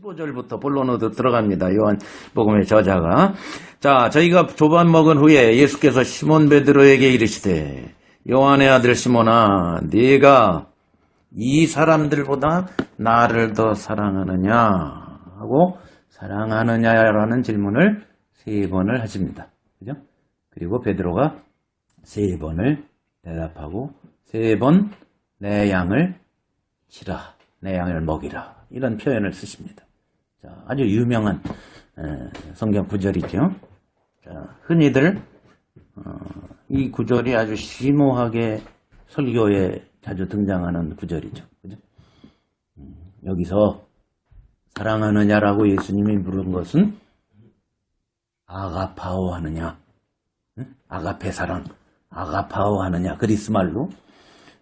15절부터 본론으로 들어갑니다. 요한복음의 저자가. 자, 저희가 조반 먹은 후에 예수께서 시몬 베드로에게 이르시되 요한의 아들 시몬아, 네가 이 사람들보다 나를 더 사랑하느냐 하고 사랑하느냐라는 질문을 3번을 하십니다. 그죠? 그리고 베드로가 3번을 대답하고 3번 내 양을 치라, 내 양을 먹이라, 이런 표현을 쓰십니다. 자, 아주 유명한 성경 구절이죠. 자, 흔히들 이 구절이 아주 심오하게 설교에 자주 등장하는 구절이죠. 그죠? 여기서 사랑하느냐라고 예수님이 물은 것은 아가파오 하느냐, 아가페 사랑, 아가파오 하느냐, 그리스말로.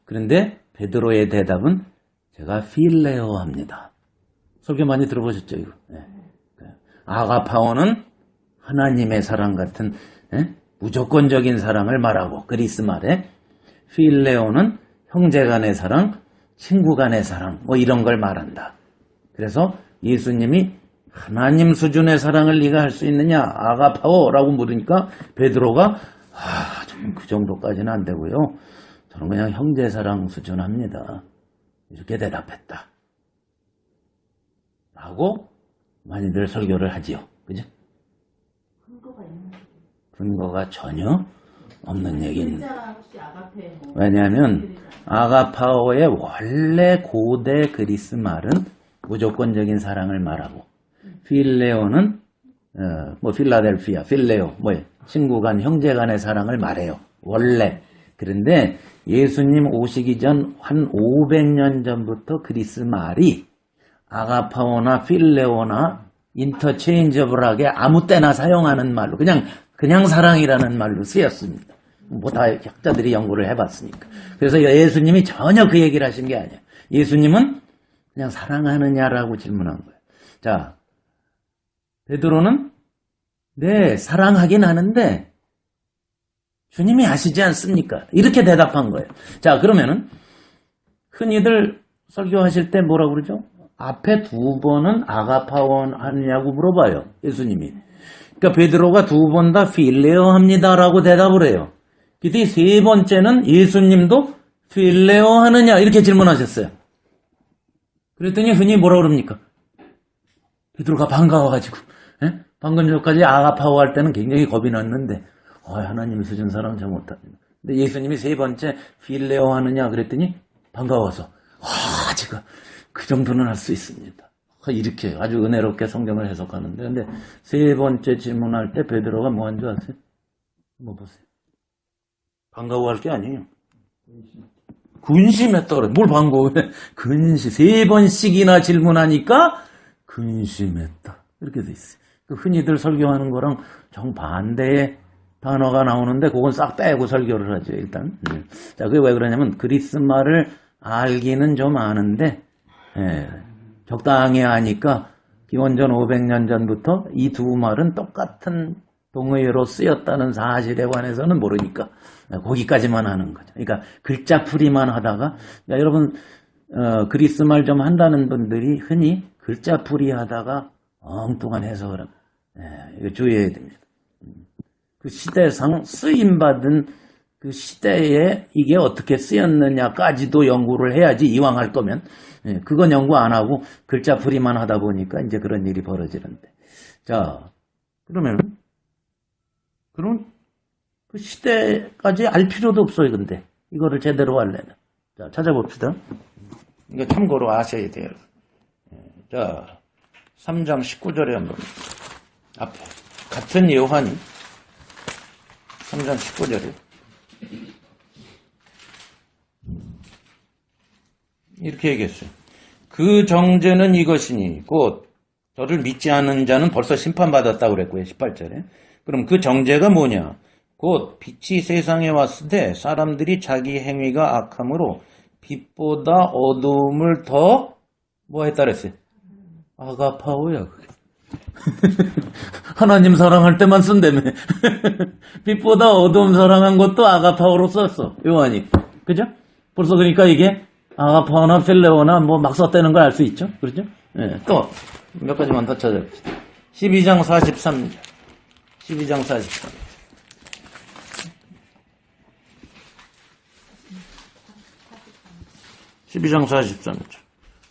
그런데 베드로의 대답은 제가 필레오 합니다. 설교 많이 들어보셨죠, 이거? 네. 아가파오는 하나님의 사랑 같은 무조건적인 사랑을 말하고, 그리스 말에 필레오는 형제 간의 사랑, 친구 간의 사랑, 뭐 이런 걸 말한다. 그래서 예수님이 하나님 수준의 사랑을 네가 할 수 있느냐, 아가파오라고 물으니까 베드로가 좀 그 정도까지는 안 되고요, 저는 그냥 형제 사랑 수준 합니다, 이렇게 대답했다 라고 많이들 설교를 하지요. 그죠? 근거가 전혀 없는 얘기입니다. 왜냐하면 아가파오의 원래 고대 그리스 말은 무조건적인 사랑을 말하고, 필레오는 필라델피아, 필레오, 친구 간, 형제 간의 사랑을 말해요, 원래. 그런데 예수님 오시기 전 한 500년 전부터 그리스 말이 아가파오나 필레오나 인터체인저블하게 아무 때나 사용하는 말로, 그냥 사랑이라는 말로 쓰였습니다. 다 학자들이 연구를 해봤으니까. 그래서 예수님이 전혀 그 얘기를 하신 게 아니에요. 예수님은 그냥 사랑하느냐라고 질문한 거예요. 자, 베드로는 네, 사랑하긴 하는데 주님이 아시지 않습니까? 이렇게 대답한 거예요. 자, 그러면은 흔히들 설교하실 때 뭐라고 그러죠? 앞에 2번은 아가파오 하느냐고 물어봐요, 예수님이. 그러니까 베드로가 2번 다 필레오 합니다라고 대답을 해요. 근데 3번째는 예수님도 필레오 하느냐 이렇게 질문하셨어요. 그랬더니 흔히 뭐라고 그럽니까? 베드로가 반가워가지고, 방금 전까지 아가파오 할 때는 굉장히 겁이 났는데 하나님 수준 사랑 잘 못합니다. 근데 예수님이 3번째 필레오 하느냐 그랬더니 반가워서 제가 그 정도는 할 수 있습니다, 이렇게 아주 은혜롭게 성경을 해석하는데, 근데 3번째 질문할 때 베드로가 뭐 한 줄 아세요? 뭐 보세요. 반가워할 게 아니에요. 근심했다 그래. 뭘 반가워해? 근심. 3번씩이나 질문하니까 근심했다, 이렇게 돼 있어요. 흔히들 설교하는 거랑 정반대의 단어가 나오는데 그건 싹 빼고 설교를 하죠, 일단. 자, 그게 왜 그러냐면 그리스 말을 알기는 좀 아는데 적당히 아니까 기원전 500년 전부터 이 2 말은 똑같은 동의어로 쓰였다는 사실에 관해서는 모르니까 거기까지만 하는 거죠. 그러니까 글자풀이만 하다가, 여러분 그리스 말 좀 한다는 분들이 흔히 글자풀이 하다가 엉뚱한 해석을 합니다. 이거 주의해야 됩니다. 그 시대상 쓰임받은 그 시대에 이게 어떻게 쓰였느냐까지도 연구를 해야지, 이왕 할 거면. 그건 연구 안 하고 글자풀이만 하다 보니까 이제 그런 일이 벌어지는데. 자, 그럼 그 시대까지 알 필요도 없어요, 근데. 이거를 제대로 하려면. 자, 찾아봅시다. 이거 참고로 아셔야 돼요. 자, 3장 19절에 한번. 앞에. 같은 요한이 3장 19절에. 이렇게 얘기했어요. 그 정죄는 이것이니 곧 저를 믿지 않는 자는 벌써 심판받았다고 그랬고요, 18절에. 그럼 그 정죄가 뭐냐? 곧 빛이 세상에 왔을 때 사람들이 자기 행위가 악함으로 빛보다 어두움을 더 뭐 했다 그랬어요? 아가파오야, 그게. 하나님 사랑할 때만 쓴다며. 빛보다 어두움 사랑한 것도 아가파오로 썼어, 요한이. 그죠? 벌써 그러니까 이게 아가파오나 필레오나 뭐 막 썼다는 걸 알 수 있죠? 그렇죠? 또 몇 가지만 더 찾아봅시다. 12장 43절. 12장 43절. 12장 43절.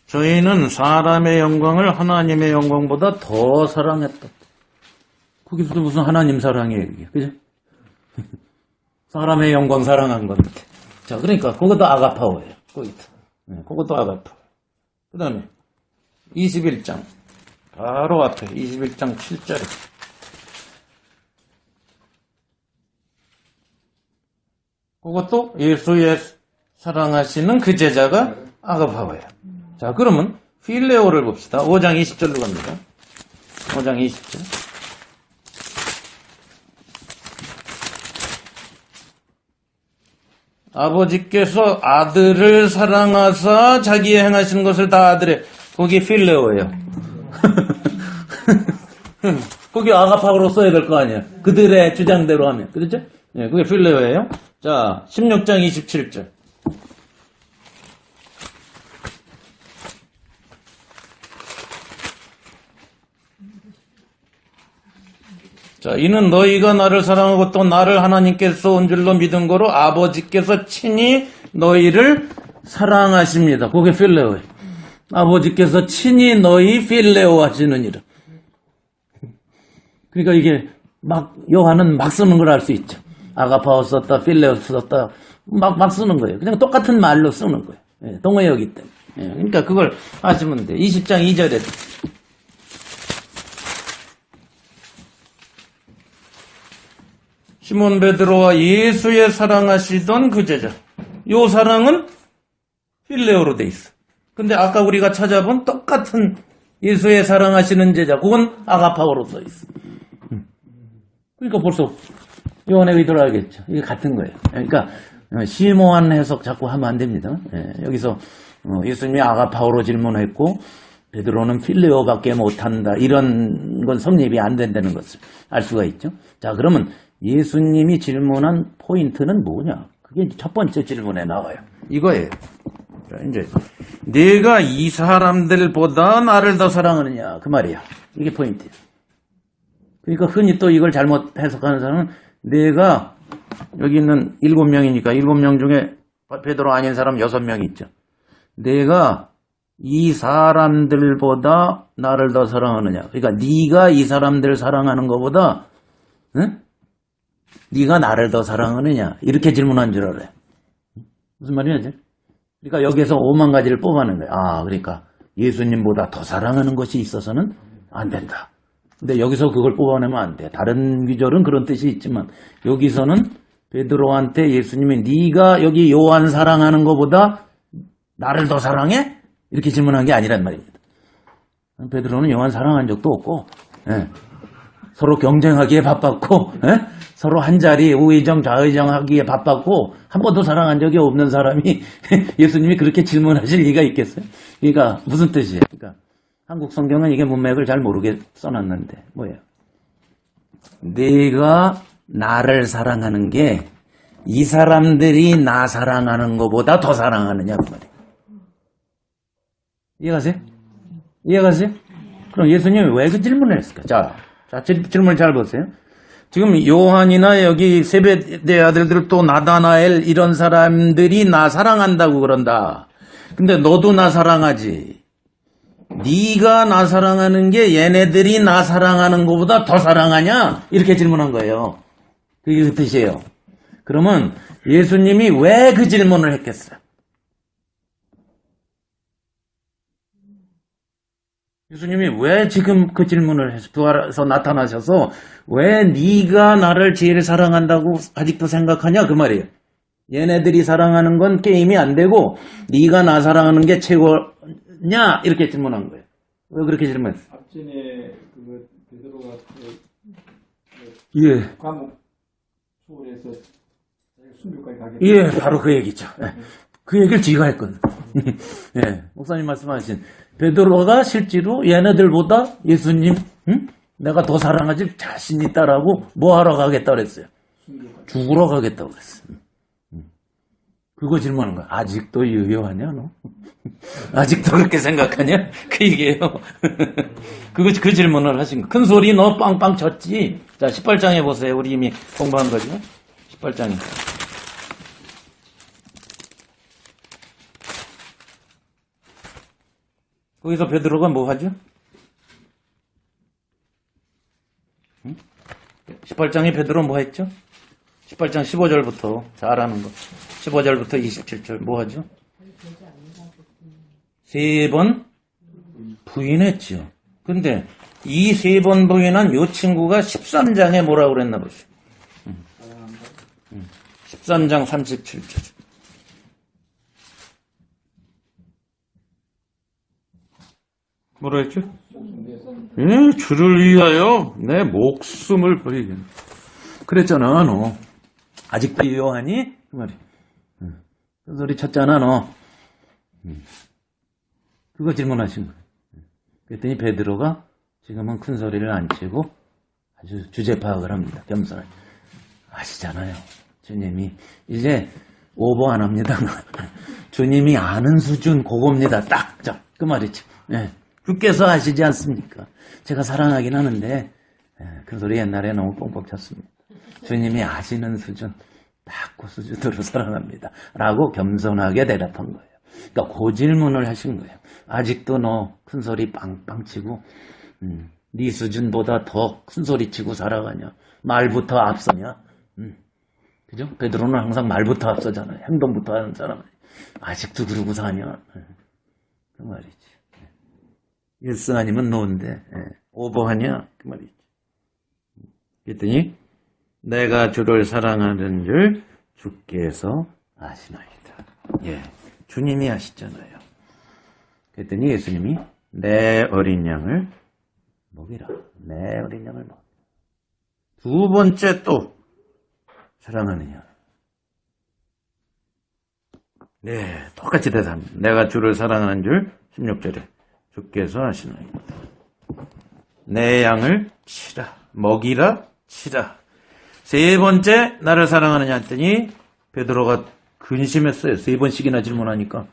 저희는 사람의 영광을 하나님의 영광보다 더 사랑했다. 거기서도 무슨 하나님 사랑이에요, 이게. 그죠? 사람의 영광 사랑한 건데. 자, 그러니까, 그것도 아가파오예요. 거기도. 네, 그것도 아가파오. 그 다음에, 21장. 바로 앞에, 21장 7절에. 그것도 예수의 사랑하시는 그 제자가 아가파오예요. 자, 그러면, 필레오를 봅시다. 5장 20절로 갑니다. 5장 20절. 아버지께서 아들을 사랑하사 자기의 행하시는 것을 다 아들의, 거기 필레오예요. 거기 아가파오로 써야 될 거 아니에요. 그들의 주장대로 하면. 그렇죠? 예, 그게 필레오예요. 자, 16장 27절. 자, 이는 너희가 나를 사랑하고 또 나를 하나님께서 온 줄로 믿은 거로 아버지께서 친히 너희를 사랑하십니다. 그게 필레오예요. 아버지께서 친히 너희 필레오 하시느니라. 그러니까 이게 막 요한은 막 쓰는 걸 알 수 있죠. 아가파오 썼다, 필레오 썼다, 막 쓰는 거예요. 그냥 똑같은 말로 쓰는 거예요. 예, 동어이기 때문에. 예, 그러니까 그걸 아시면 돼요. 20장 2절에. 시몬 베드로와 예수의 사랑하시던 그 제자. 요 사랑은 필레오로 돼 있어. 근데 아까 우리가 찾아본 똑같은 예수의 사랑하시는 제자, 그건 아가파오로 써 있어. 그러니까 벌써 요한의 의도를 알겠죠. 이게 같은 거예요. 그러니까 심오한 해석 자꾸 하면 안 됩니다. 예, 여기서 예수님이 아가파오로 질문했고 베드로는 필레오밖에 못한다. 이런 건 성립이 안 된다는 것을 알 수가 있죠. 자, 그러면 예수님이 질문한 포인트는 뭐냐? 그게 첫 번째 질문에 나와요. 이거예요. 자, 이제 내가 이 사람들보다 나를 더 사랑하느냐? 그 말이야. 이게 포인트예요. 그러니까 흔히 또 이걸 잘못 해석하는 사람은 내가 여기 있는 7명이니까 7명 중에 베드로 아닌 사람 6명이 있죠. 내가 이 사람들보다 나를 더 사랑하느냐? 그러니까 네가 이 사람들 사랑하는 것보다 응? 네가 나를 더 사랑하느냐? 이렇게 질문한 줄 알아요. 무슨 말이냐? 그러니까 여기에서 5만 가지를 뽑아낸 거예요. 아, 그러니까 예수님보다 더 사랑하는 것이 있어서는 안 된다. 근데 여기서 그걸 뽑아내면 안 돼. 다른 귀절은 그런 뜻이 있지만 여기서는 베드로한테 예수님이 네가 여기 요한 사랑하는 것보다 나를 더 사랑해? 이렇게 질문한 게 아니란 말입니다. 베드로는 요한 사랑한 적도 없고 예. 서로 경쟁하기에 바빴고 예? 서로 한자리 우의정 좌의정하기에 바빴고 한 번도 사랑한 적이 없는 사람이 예수님이 그렇게 질문하실 리가 있겠어요? 그러니까 무슨 뜻이에요? 그러니까 한국 성경은 이게 문맥을 잘 모르게 써놨는데 뭐예요? 내가 나를 사랑하는 게 이 사람들이 나 사랑하는 것보다 더 사랑하느냐 그 말이에요. 이해가세요? 이해가세요? 그럼 예수님이 왜 그 질문을 했을까? 자, 질문을 잘 보세요. 지금 요한이나 여기 세베대 아들들 또 나다나엘 이런 사람들이 나 사랑한다고 그런다. 근데 너도 나 사랑하지. 네가 나 사랑하는 게 얘네들이 나 사랑하는 것보다 더 사랑하냐? 이렇게 질문한 거예요. 그게 그 뜻이에요. 그러면 예수님이 왜 그 질문을 했겠어요? 예수님이 왜 지금 그 질문을 해서 나타나셔서 왜 네가 나를 제일 사랑한다고 아직도 생각하냐 그 말이에요. 얘네들이 사랑하는 건 게임이 안 되고 네가 나 사랑하는 게 최고냐 이렇게 질문한 거예요. 왜 그렇게 질문했어요? 앞전에 그 베드로가 예. 감옥 소홀해서 순교까지 가게 예, 바로 그 얘기죠. 그 얘기를 지가 했거든. 예, 목사님 말씀하신 베드로가 실제로 얘네들보다 예수님 내가 더 사랑하지 자신 있다라고 뭐 하러 가겠다 그랬어요? 죽으러 가겠다고 그랬어요. 그거 질문하는 거야. 아직도 유효하냐, 너? 아직도 그렇게 생각하냐? 그 얘기예요. 그 질문을 하신 거. 큰 소리 너 빵빵 쳤지? 자, 18장에 보세요. 우리 이미 공부한 거죠? 18장에. 거기서 베드로가 뭐 하죠? 18장에 베드로 뭐 했죠? 18장 15절부터 잘 아는 거. 15절부터 27절 뭐 하죠? 3번 부인했죠. 근데 이 3번 부인한 요 친구가 13장에 뭐라고 그랬나 보시오. 13장 37절. 뭐라 했죠? 주를 위하여 내 목숨을 버리겠네. 그랬잖아, 너. 아직도 유효하니? 그 말이. 그 소리 쳤잖아, 너. 그거 질문하신 거예요. 그랬더니 베드로가 지금은 큰 소리를 안 치고 아주 주제 파악을 합니다. 겸손하게. 아시잖아요. 주님이 이제 오버 안 합니다. 주님이 아는 수준 그겁니다. 딱. 그 말이죠. 네. 주께서 아시지 않습니까? 제가 사랑하긴 하는데 그 소리 옛날에 너무 뻥뻥 쳤습니다. 주님이 아시는 수준 딱 그 수준으로 사랑합니다. 라고 겸손하게 대답한 거예요. 그러니까 그 질문을 하신 거예요. 아직도 너 큰 소리 빵빵 치고 네 수준보다 더 큰 소리 치고 살아가냐? 말부터 앞서냐? 그죠? 베드로는 항상 말부터 앞서잖아요. 행동부터 하는 사람은 아직도 그러고 사냐? 그 말이지. 예스 아니면 노인데 오버하냐? 그 말이지. 그랬더니 내가 주를 사랑하는 줄 주께서 아시나이다. 예, 주님이 아시잖아요. 그랬더니 예수님이 내 어린 양을 먹이라. 내 어린 양을 먹이라. 두 번째 또 사랑하느냐. 네, 똑같이 대답합니다. 내가 주를 사랑하는 줄 16절에 주께서 아시나이다. 내 양을 치라. 먹이라. 치라. 세 번째 나를 사랑하느냐 했더니 베드로가 근심했어요. 3번씩이나 질문하니까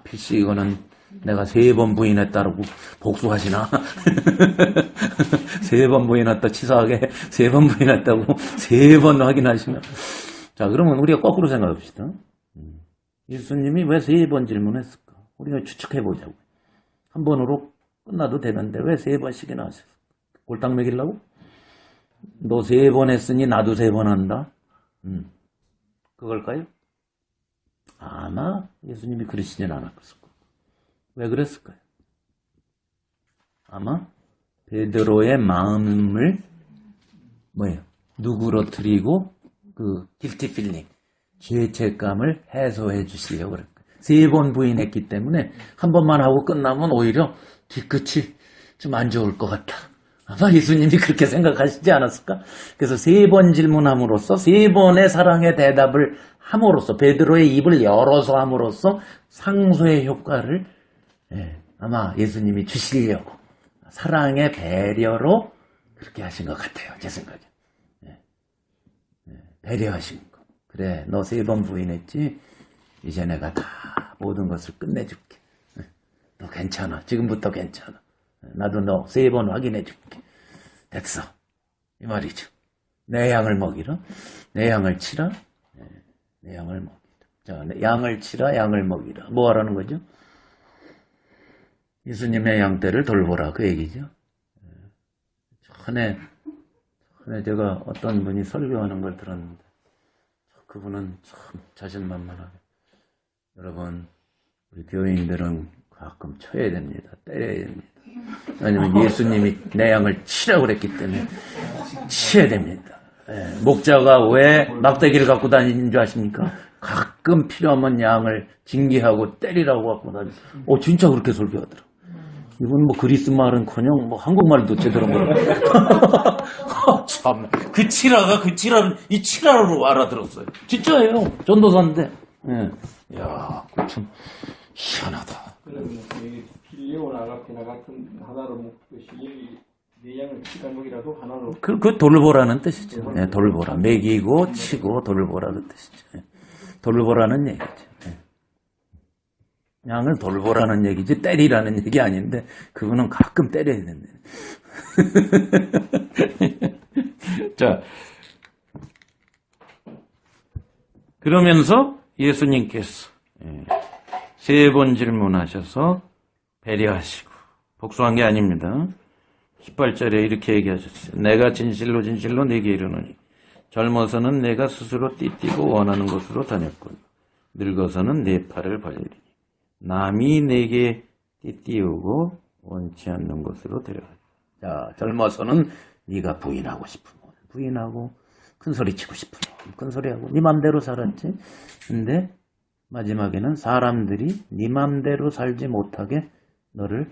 필시 이거는 내가 3번 부인했다라고 복수하시나? 3번 부인했다 치사하게 3번 부인했다고 3번 확인하시나? 자, 그러면 우리가 거꾸로 생각합시다. 예수님이 왜 3번 질문했을까? 우리가 추측해보자고. 한 번으로 끝나도 되는데 왜 3번씩이나 하셨을까? 골탕 먹이려고? 너 3번 했으니 나도 3번 한다? 그걸까요? 아마 예수님이 그러시진 않았을 거예요. 왜 그랬을까요? 아마 베드로의 마음을 누그러뜨리고 그 guilty feeling, 죄책감을 해소해 주시려고 그랬어요. 3번 부인했기 때문에 한 번만 하고 끝나면 오히려 뒤끝이 좀 안 좋을 것 같다. 아마 예수님이 그렇게 생각하시지 않았을까? 그래서 3번 질문함으로써 3번의 사랑의 대답을 함으로써 베드로의 입을 열어서 함으로써 상소의 효과를 아마 예수님이 주시려고 사랑의 배려로 그렇게 하신 것 같아요. 제 생각에. 배려하신 거. 그래, 너 3번 부인했지? 이제 내가 다 모든 것을 끝내줄게. 너 괜찮아. 지금부터 괜찮아. 나도 너 3번 확인해줄게. 됐어. 이 말이죠. 내 양을 먹이라. 내 양을 치라. 내 양을 먹이라. 자, 양을 치라. 양을 먹이라. 뭐 하라는 거죠? 예수님의 양떼를 돌보라. 그 얘기죠. 전에 제가 어떤 분이 설교하는 걸 들었는데 그분은 참 자신만만하게 여러분 우리 교인들은 가끔 쳐야 됩니다. 때려야 됩니다. 왜냐면 예수님이 내 양을 치라고 그랬기 때문에 치어야 됩니다. 목자가 왜 막대기를 갖고 다니는 줄 아십니까? 가끔 필요하면 양을 징계하고 때리라고 갖고 다니는. 진짜 그렇게 설교하더라고. 이건 뭐 그리스 말은커녕 뭐 한국말도 제대로 모르고. 참, 그 치라가 이 치라로 알아들었어요. 진짜예요. 전도사인데. 야, 참 희한하다. 그러면 빌리오나 아가페나 같은 하나로 먹듯이 내 양을 치가 먹이라도 하나로. 그 돌보라는 뜻이죠. 돌보라. 먹이고 치고 돌보라는 뜻이죠. 돌보라는 얘기죠. 양을 돌보라는 얘기지 때리라는 얘기 아닌데 그거는 가끔 때려야 된다. 자, 그러면서 예수님께서 3번 질문하셔서 배려하시고 복수한 게 아닙니다. 18절에 이렇게 얘기하셨어요. 내가 진실로 진실로 네게 이르노니 젊어서는 내가 스스로 띠띠고 원하는 곳으로 다녔군. 늙어서는 네 팔을 벌리리니 남이 내게 띠띠우고 원치 않는 곳으로 데려가리. 자, 젊어서는 네가 부인하고 싶으면 부인하고 큰소리 치고 싶으면 큰소리하고 네 맘대로 살았지. 근데 마지막에는 사람들이 네 맘대로 살지 못하게 너를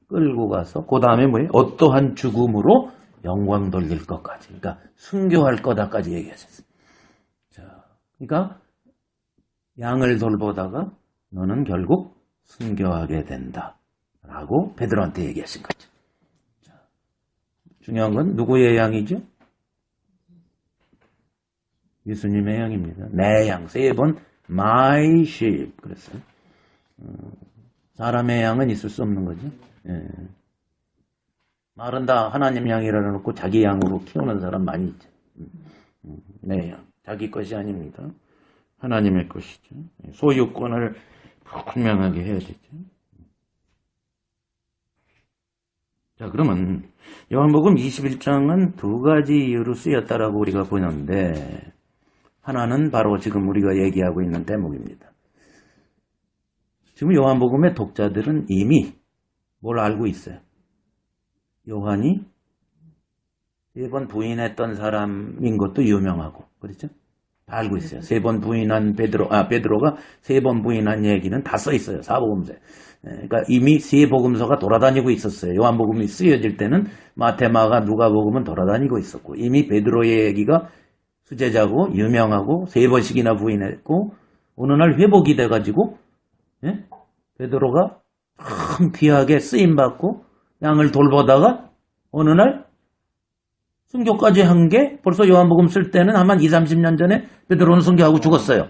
끌고 가서 그 다음에 뭐예요? 어떠한 죽음으로 영광 돌릴 것까지, 그러니까 순교할 거다까지 얘기하셨어요. 자, 그러니까 양을 돌보다가 너는 결국 순교하게 된다라고 베드로한테 얘기하신 거죠. 자, 중요한 건 누구의 양이죠? 예수님의 양입니다. 내 양, 3번 my sheep 그랬어요. 사람의 양은 있을 수 없는 거죠. 예. 말은 다 하나님 양이라 놓고 자기 양으로 키우는 사람 많이 있죠. 내 양, 자기 것이 아닙니다. 하나님의 것이죠. 소유권을 분명하게 해야 되죠. 자, 그러면 요한복음 21장은 2가지 이유로 쓰였다라고 우리가 보는데 하나는 바로 지금 우리가 얘기하고 있는 대목입니다. 지금 요한복음의 독자들은 이미 뭘 알고 있어요. 요한이 3번 부인했던 사람인 것도 유명하고 그렇죠? 다 알고 있어요. 3번 부인한 베드로가 3번 부인한 얘기는 다 써 있어요. 사복음서에. 그러니까 이미 3복음서가 돌아다니고 있었어요. 요한복음이 쓰여질 때는 마태마가 누가복음은 돌아다니고 있었고 이미 베드로의 얘기가 수제자고 유명하고 3번씩이나 부인했고 어느 날 회복이 돼가지고 베드로가 참 귀하게 쓰임받고 양을 돌보다가 어느 날 순교까지 한 게 벌써 요한복음 쓸 때는 한 20-30년 전에 베드로는 순교하고 죽었어요.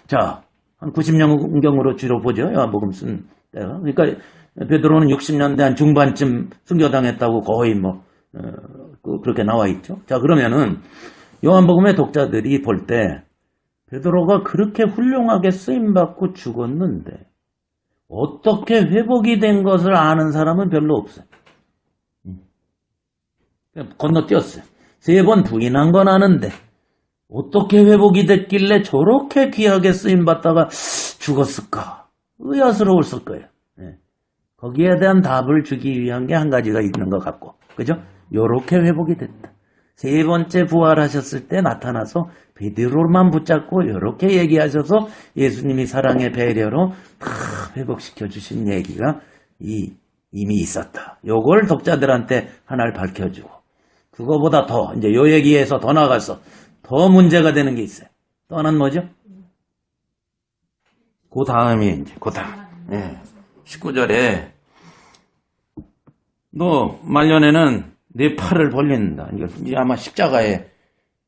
자, 한 90년경으로 주로 보죠. 요한복음 쓴 때가. 그러니까 베드로는 60년대 한 중반쯤 순교당했다고 거의 그렇게 나와 있죠. 자, 그러면은 요한복음의 독자들이 볼 때 베드로가 그렇게 훌륭하게 쓰임받고 죽었는데 어떻게 회복이 된 것을 아는 사람은 별로 없어요. 건너뛰었어요. 3번 부인한 건 아는데 어떻게 회복이 됐길래 저렇게 귀하게 쓰임받다가 죽었을까? 의아스러웠을 거예요. 거기에 대한 답을 주기 위한 게 한 가지가 있는 것 같고, 그죠? 요렇게 회복이 됐다. 3번째 부활하셨을 때 나타나서 베드로만 붙잡고 요렇게 얘기하셔서 예수님이 사랑의 배려로 다 회복시켜 주신 얘기가 이미 있었다. 요걸 독자들한테 하나를 밝혀주고 그거보다 더 이제 요 얘기에서 더 나가서 더 문제가 되는 게 있어요. 또 하나는 뭐죠? 그 다음이 이제 그 다음 19절에 너 말년에는 내 팔을 벌린다. 이게 아마 십자가에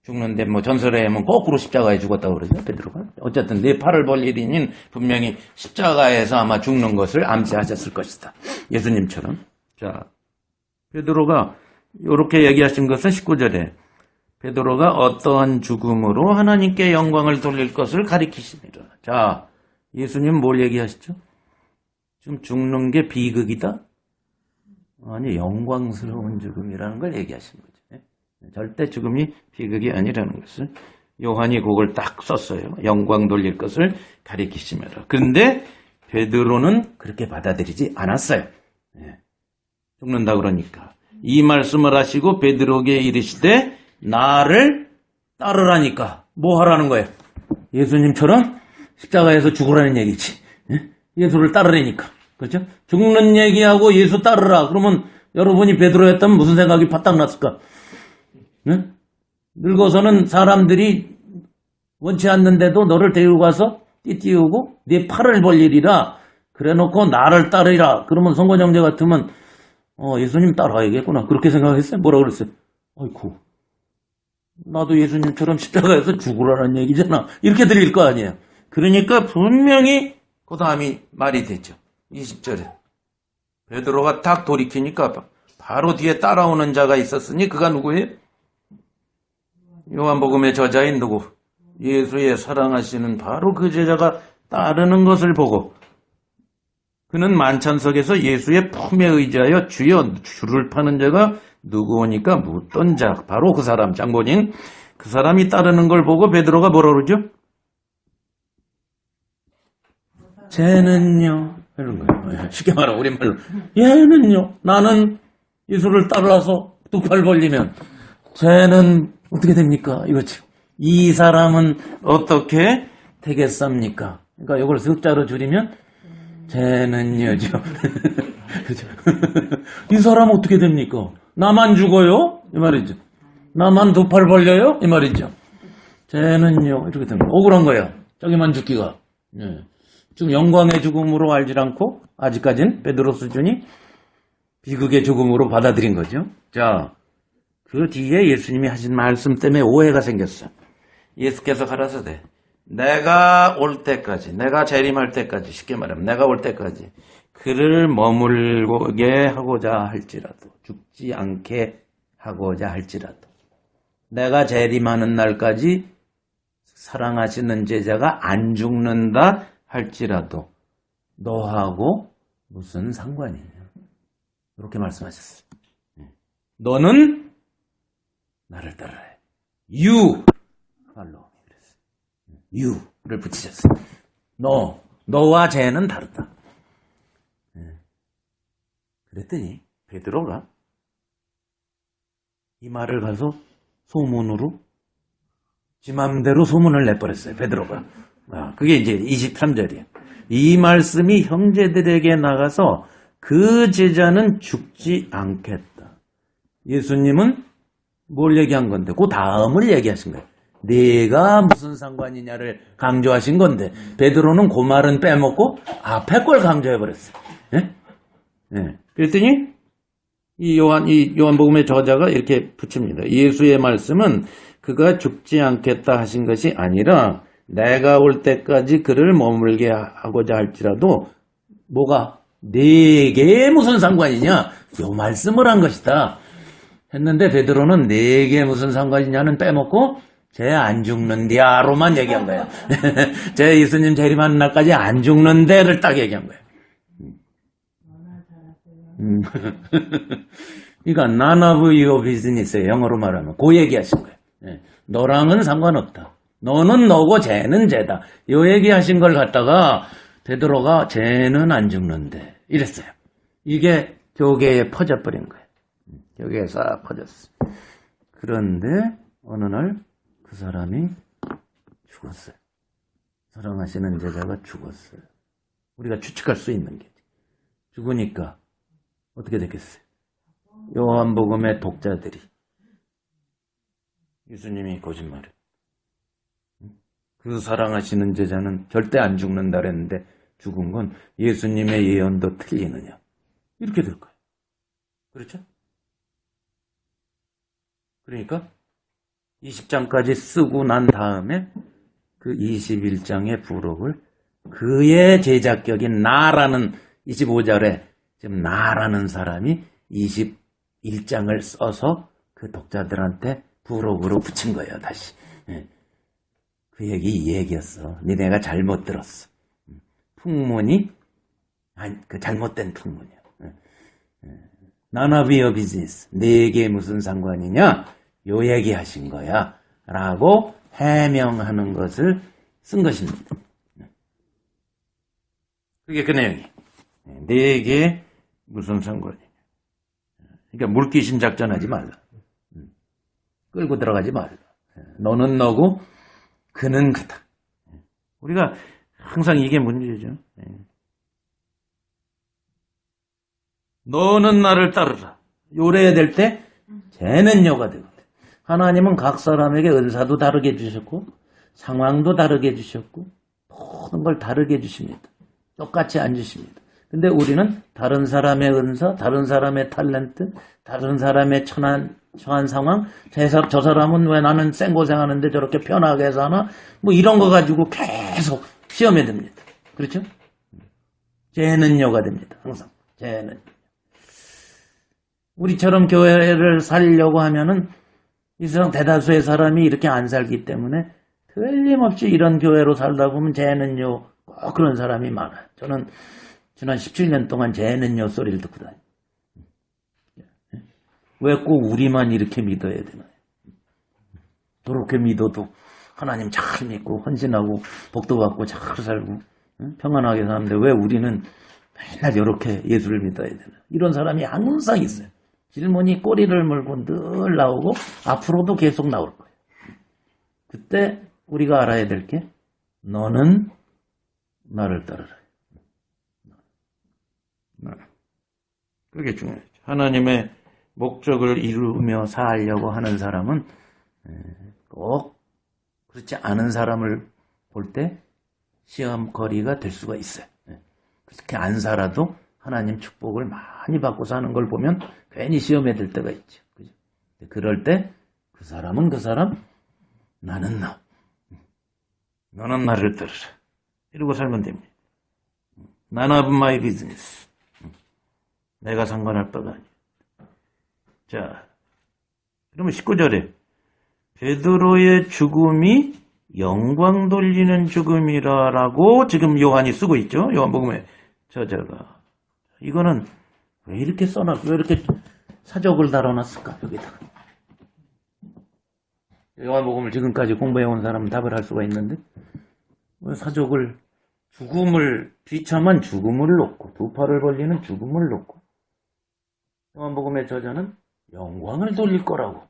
죽는데 전설에 하면 거꾸로 십자가에 죽었다고 그러죠. 베드로가. 어쨌든 내 팔을 벌리리는 분명히 십자가에서 아마 죽는 것을 암시하셨을 것이다. 예수님처럼. 자, 베드로가 이렇게 얘기하신 것은 19절에 베드로가 어떠한 죽음으로 하나님께 영광을 돌릴 것을 가리키시니라. 자, 예수님 뭘 얘기하시죠? 지금 죽는 게 비극이다? 아니, 영광스러운 죽음이라는 걸 얘기하신 거죠. 절대 죽음이 비극이 아니라는 것을 요한이 그걸 딱 썼어요. 영광 돌릴 것을 가리키시며라. 그런데 베드로는 그렇게 받아들이지 않았어요. 죽는다 그러니까. 이 말씀을 하시고 베드로에게 이르시되 나를 따르라니까. 뭐 하라는 거예요? 예수님처럼 십자가에서 죽으라는 얘기지. 예수를 따르라니까. 그렇죠? 죽는 얘기하고 예수 따르라. 그러면 여러분이 베드로였다면 무슨 생각이 바짝 났을까? 늙어서는 사람들이 원치 않는데도 너를 데리고 가서 띠띠우고 네 팔을 벌리리라. 그래놓고 나를 따르라. 그러면 성건영제 같으면 예수님 따라야겠구나. 그렇게 생각했어요? 뭐라 그랬어요? 아이고, 나도 예수님처럼 십자가에서 죽으라는 얘기잖아. 이렇게 들릴 거 아니에요. 그러니까 분명히 그 다음이 말이 됐죠. 20절에. 베드로가 딱 돌이키니까 바로 뒤에 따라오는 자가 있었으니 그가 누구예요? 요한복음의 저자인 누구? 예수의 사랑하시는 바로 그 제자가 따르는 것을 보고 그는 만찬석에서 예수의 품에 의지하여 주여 주를 파는 자가 누구오니까 묻던 자 바로 그 사람 장본인 그 사람이 따르는 걸 보고 베드로가 뭐라 그러죠? 쟤는요 이런 거예요. 쉽게 말하면 우리말로 얘는요 나는 예수를 따라서 두 팔 벌리면 쟤는 어떻게 됩니까? 이거죠. 이 사람은 어떻게 되겠습니까? 그러니까 이걸 숫자로 줄이면 쟤는요죠. 그죠? 이 사람 어떻게 됩니까? 나만 죽어요? 이 말이죠. 나만 두 팔 벌려요? 이 말이죠. 쟤는요 이렇게 됩니다. 억울한 거예요. 저기만 죽기가. 예. 지금 영광의 죽음으로 알지 않고 아직까지는 베드로 수준이 비극의 죽음으로 받아들인 거죠. 자, 그 뒤에 예수님이 하신 말씀 때문에 오해가 생겼어. 예수께서 가라사대 내가 올 때까지, 내가 재림할 때까지, 쉽게 말하면 내가 올 때까지 그를 머물게 하고자 할지라도, 죽지 않게 하고자 할지라도, 내가 재림하는 날까지 사랑하시는 제자가 안 죽는다 할지라도 너하고 무슨 상관이냐. 이렇게 말씀하셨어요. 너는 나를 따라해. You follow me. You를 붙이셨어요. 너와 쟤는 다르다. 그랬더니 베드로가 이 말을 가서 소문으로 지 맘대로 소문을 내버렸어요. 베드로가. 그게 이제 23절이에요. 이 말씀이 형제들에게 나가서 그 제자는 죽지 않겠다. 예수님은 뭘 얘기한 건데 그 다음을 얘기하신 거예요. 네가 무슨 상관이냐를 강조하신 건데 베드로는 그 말은 빼먹고 앞에 걸 강조해버렸어요. 예? 예. 그랬더니 이 요한복음의 저자가 이렇게 붙입니다. 예수의 말씀은 그가 죽지 않겠다 하신 것이 아니라 내가 올 때까지 그를 머물게 하고자 할지라도 뭐가 네게 무슨 상관이냐 요 말씀을 한 것이다 했는데 베드로는 네게 무슨 상관이냐는 빼먹고 쟤 안 죽는디야로만 얘기한 거예요. 쟤 예수님 재림하는 날까지 안 죽는데를 딱 얘기한 거예요. 그러니까 none of your business에 영어로 말하면 그 얘기하신 거예요. 너랑은 상관없다. 너는 너고 쟤는 쟤다. 요 얘기하신 걸 갖다가 베드로가 쟤는 안 죽는데 이랬어요. 이게 교계에 퍼져버린 거예요. 교계에 싹 퍼졌어. 그런데 어느 날 그 사람이 죽었어요. 사랑하시는 제자가 죽었어요. 우리가 추측할 수 있는 게 죽으니까 어떻게 됐겠어요? 요한복음의 독자들이 예수님이 거짓말을 그 사랑하시는 제자는 절대 안 죽는다 그랬는데 죽은 건 예수님의 예언도 틀리느냐 이렇게 될 거예요. 그렇죠? 그러니까 20장까지 쓰고 난 다음에 그 21장의 부록을 그의 제자격인 나라는 25절에 지금 나라는 사람이 21장을 써서 그 독자들한테 부록으로 붙인 거예요. 다시. 그 얘기 이 얘기였어. 니네가 잘못 들었어. 풍문이 그 잘못된 풍문이야. None of your business. 네게 무슨 상관이냐? 요 얘기 하신 거야. 라고 해명하는 것을 쓴 것입니다. 그게 그 내용이. 네게 무슨 상관이냐. 그러니까 물귀신 작전하지 말라. 끌고 들어가지 말라. 너는 너고 그는 그다. 우리가 항상 이게 문제죠. 너는 나를 따르라. 요래야 될 때 쟤는 요가 되거든. 하나님은 각 사람에게 은사도 다르게 주셨고 상황도 다르게 주셨고 모든 걸 다르게 주십니다. 똑같이 안 주십니다. 근데 우리는 다른 사람의 은사, 다른 사람의 탤런트, 다른 사람의 처한 상황, 저 사람은 왜 나는 생고생하는데 저렇게 편하게 사나? 뭐 이런 거 가지고 계속 시험에 듭니다. 그렇죠? 재는요가 됩니다. 항상 재는. 우리처럼 교회를 살려고 하면은 이 세상 대다수의 사람이 이렇게 안 살기 때문에 틀림없이 이런 교회로 살다 보면 재는요 꼭 그런 사람이 많아요. 저는 지난 17년 동안 재는요 소리를 듣고 다녀요. 왜 꼭 우리만 이렇게 믿어야 되나요? 그렇게 믿어도 하나님 잘 믿고 헌신하고 복도 받고 잘 살고 평안하게 사는데 왜 우리는 맨날 이렇게 예수를 믿어야 되나? 이런 사람이 항상 있어요. 질문이 꼬리를 물고 늘 나오고 앞으로도 계속 나올 거예요. 그때 우리가 알아야 될 게 너는 나를 따르라. 그게 중요하죠. 하나님의 목적을 이루며 살려고 하는 사람은 꼭 그렇지 않은 사람을 볼 때 시험거리가 될 수가 있어요. 그렇게 안 살아도 하나님 축복을 많이 받고 사는 걸 보면 괜히 시험에 들 때가 있죠. 그죠? 그럴 때 그 사람은 그 사람, 나는 나. 너는 나를 따르라. 이러고 살면 됩니다. None of my business. 내가 상관할 바가 아니야. 자, 그러면 19절에 베드로의 죽음이 영광 돌리는 죽음이라고 지금 요한이 쓰고 있죠. 요한복음의 저자가. 이거는 왜 이렇게 왜 이렇게 사적을 달아놨을까, 여기다가. 요한복음을 지금까지 공부해온 사람은 답을 할 수가 있는데, 왜 사적을, 죽음을, 비참한 죽음을 놓고, 두 팔을 벌리는 죽음을 놓고, 요한복음의 저자는 영광을 돌릴 거라고.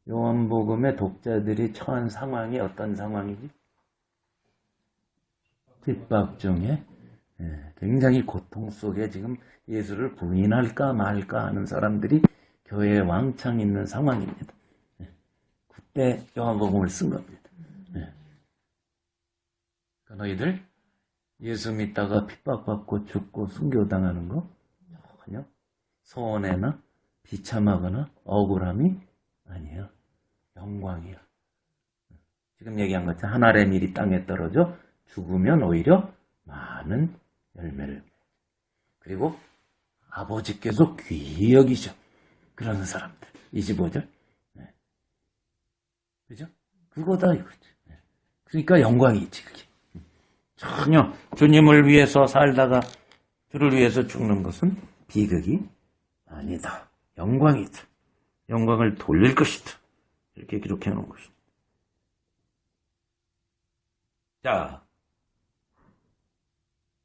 요한복음의 독자들이 처한 상황이 어떤 상황이지? 핍박 중에 굉장히 고통 속에 지금 예수를 부인할까 말까 하는 사람들이 교회에 왕창 있는 상황입니다. 그때 요한복음을 쓴 겁니다. 그러니까 너희들 예수 믿다가 핍박받고 죽고 순교당하는 거 전혀 손해나 비참하거나 억울함이 아니에요. 영광이야. 지금 얘기한 것처럼 한 알의 밀이 땅에 떨어져 죽으면 오히려 많은 열매를. 그리고 아버지께서 귀히 여기셔. 그런 사람들. 25절. 네. 그죠? 그거다 이거지. 네. 그러니까 영광이 있지, 그게. 전혀 주님을 위해서 살다가 주를 위해서 죽는 것은 비극이 아니다. 영광이다. 영광을 돌릴 것이다. 이렇게 기록해 놓은 것이다. 자,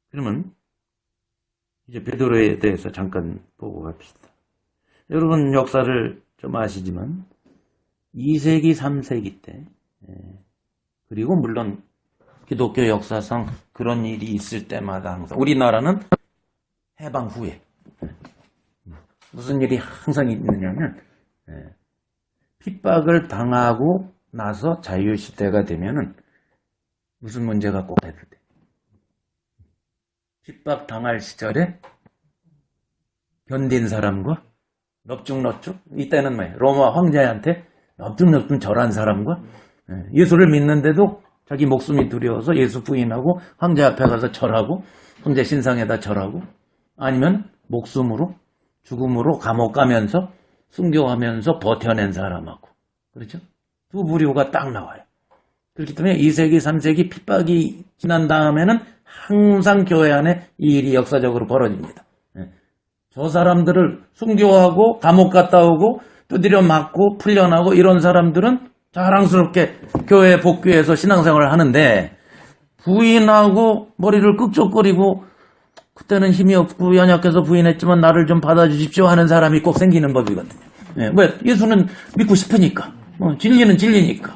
그러면 이제 베드로에 대해서 잠깐 보고 갑시다. 여러분 역사를 좀 아시지만 2세기, 3세기 때 그리고 물론 기독교 역사상 그런 일이 있을 때마다 항상 우리나라는 해방 후에 무슨 일이 항상 있느냐면 핍박을 당하고 나서 자유시대가 되면은 무슨 문제가 꼭 해결돼. 핍박 당할 시절에 견딘 사람과 넙죽넙죽 이때는 뭐예요? 로마 황제한테 넙죽넙죽 절한 사람과 예수를 믿는데도 자기 목숨이 두려워서 예수 부인하고 황제 앞에 가서 절하고 황제 신상에다 절하고 아니면 목숨으로 죽음으로 감옥 가면서 순교하면서 버텨낸 사람하고 그렇죠? 두 부류가 딱 나와요. 그렇기 때문에 2세기, 3세기 핍박이 지난 다음에는 항상 교회 안에 이 일이 역사적으로 벌어집니다. 저 사람들을 순교하고 감옥 갔다 오고 두드려 맞고 풀려나고 이런 사람들은 자랑스럽게 교회에 복귀해서 신앙생활을 하는데 부인하고 머리를 끄적거리고 그때는 힘이 없고 연약해서 부인했지만 나를 좀 받아주십시오 하는 사람이 꼭 생기는 법이거든요. 왜? 예수는 믿고 싶으니까. 진리는 진리니까.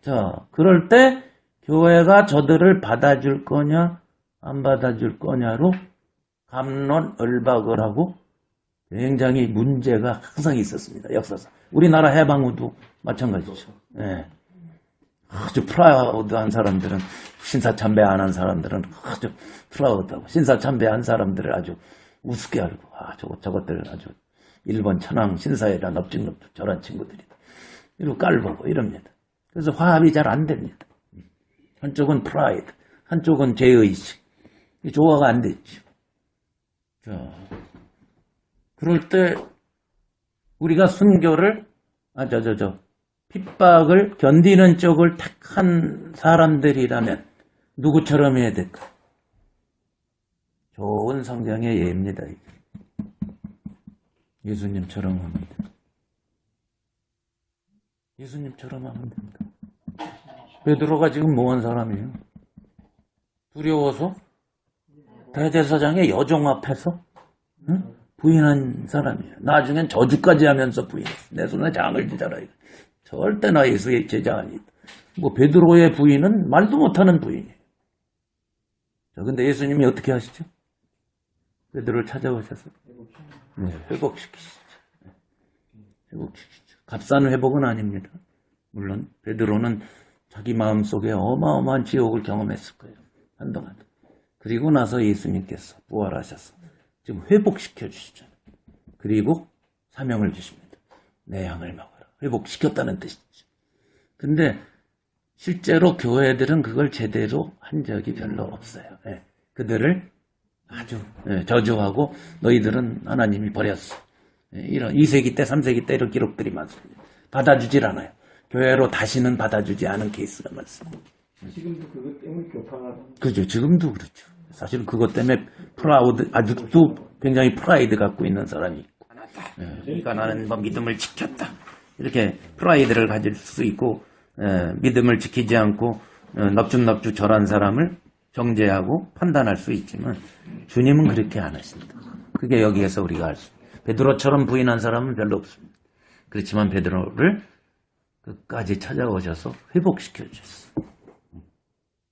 자, 그럴 때 교회가 저들을 받아줄 거냐 안 받아줄 거냐로 갑론을박을 하고 굉장히 문제가 항상 있었습니다. 역사상. 우리나라 해방 후도 마찬가지죠. 아주 프라우드한 사람들은 신사참배 안 한 사람들은 아주 프라우드하고 신사참배한 사람들을 아주 우습게 알고, 저것들 아주 일본 천황 신사에다 넙죽넙죽 저런 친구들이다. 이러고 깔보고 이럽니다. 그래서 화합이 잘 안 됩니다. 한쪽은 프라이드, 한쪽은 죄의식. 조화가 안 됐죠. 자, 그럴 때 우리가 순교를, 핍박을 견디는 쪽을 택한 사람들이라면 누구처럼 해야 될까? 좋은 성경의 예입니다. 예수님처럼 하면 됩니다. 예수님처럼 하면 됩니다. 베드로가 지금 뭐한 사람이에요? 두려워서 대제사장의 여종 앞에서 부인한 사람이에요. 나중엔 저주까지 하면서 부인했어. 내 손에 장을 지자라. 절대 나 예수의 제자 아니다. 뭐 베드로의 부인은 말도 못하는 부인이에요. 자, 근데 예수님이 어떻게 하시죠? 베드로를 찾아오셔서 회복시키시죠. 회복시키죠. 값싼 회복은 아닙니다. 물론 베드로는 자기 마음속에 어마어마한 지옥을 경험했을 거예요. 한동안. 그리고 나서 예수님께서 부활하셔서 지금 회복시켜 주시잖아요. 그리고 사명을 주십니다. 내 양을 먹어라. 회복시켰다는 뜻이죠. 근데 실제로 교회들은 그걸 제대로 한 적이 별로 없어요. 그들을 아주 저주하고 너희들은 하나님이 버렸어. 이런 2세기 때 3세기 때 이런 기록들이 많습니다. 받아주질 않아요. 교회로 다시는 받아주지 않은 케이스가 많습니다. 지금도 그것 때문에 교탄하는. 그죠. 지금도 그렇죠. 사실 그것 때문에 아직도 굉장히 프라이드 갖고 있는 사람이 있고. 그러니까 나는 뭐 믿음을 지켰다. 이렇게 프라이드를 가질 수 있고, 믿음을 지키지 않고 넙죽넙죽 절한 사람을 정죄하고 판단할 수 있지만 주님은 그렇게 안 하신다. 그게 여기에서 우리가 알 수 있습니다. 베드로처럼 부인한 사람은 별로 없습니다. 그렇지만 베드로를 끝까지 찾아오셔서 회복시켜 주셨어.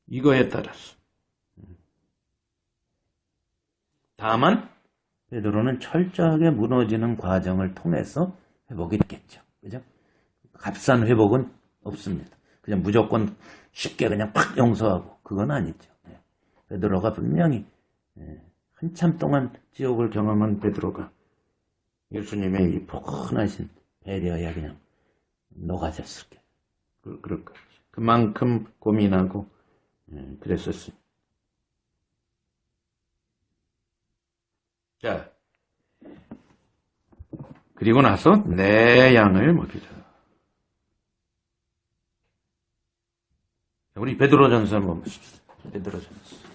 이거에 따라서. 다만 베드로는 철저하게 무너지는 과정을 통해서 회복이 됐겠죠. 그죠? 값싼 회복은 없습니다. 그냥 무조건 쉽게 그냥 팍 용서하고 그건 아니죠. 베드로가 분명히 한참 동안 지옥을 경험한 베드로가 예수님의 이 포근하신 배려에 그냥 녹아졌을 거예요. 그럴 거예요. 그만큼 고민하고 그랬었습니다. 자, 그리고 나서 내 양을 먹이라. 우리 베드로전서 한번 보십시오. 베드로전서.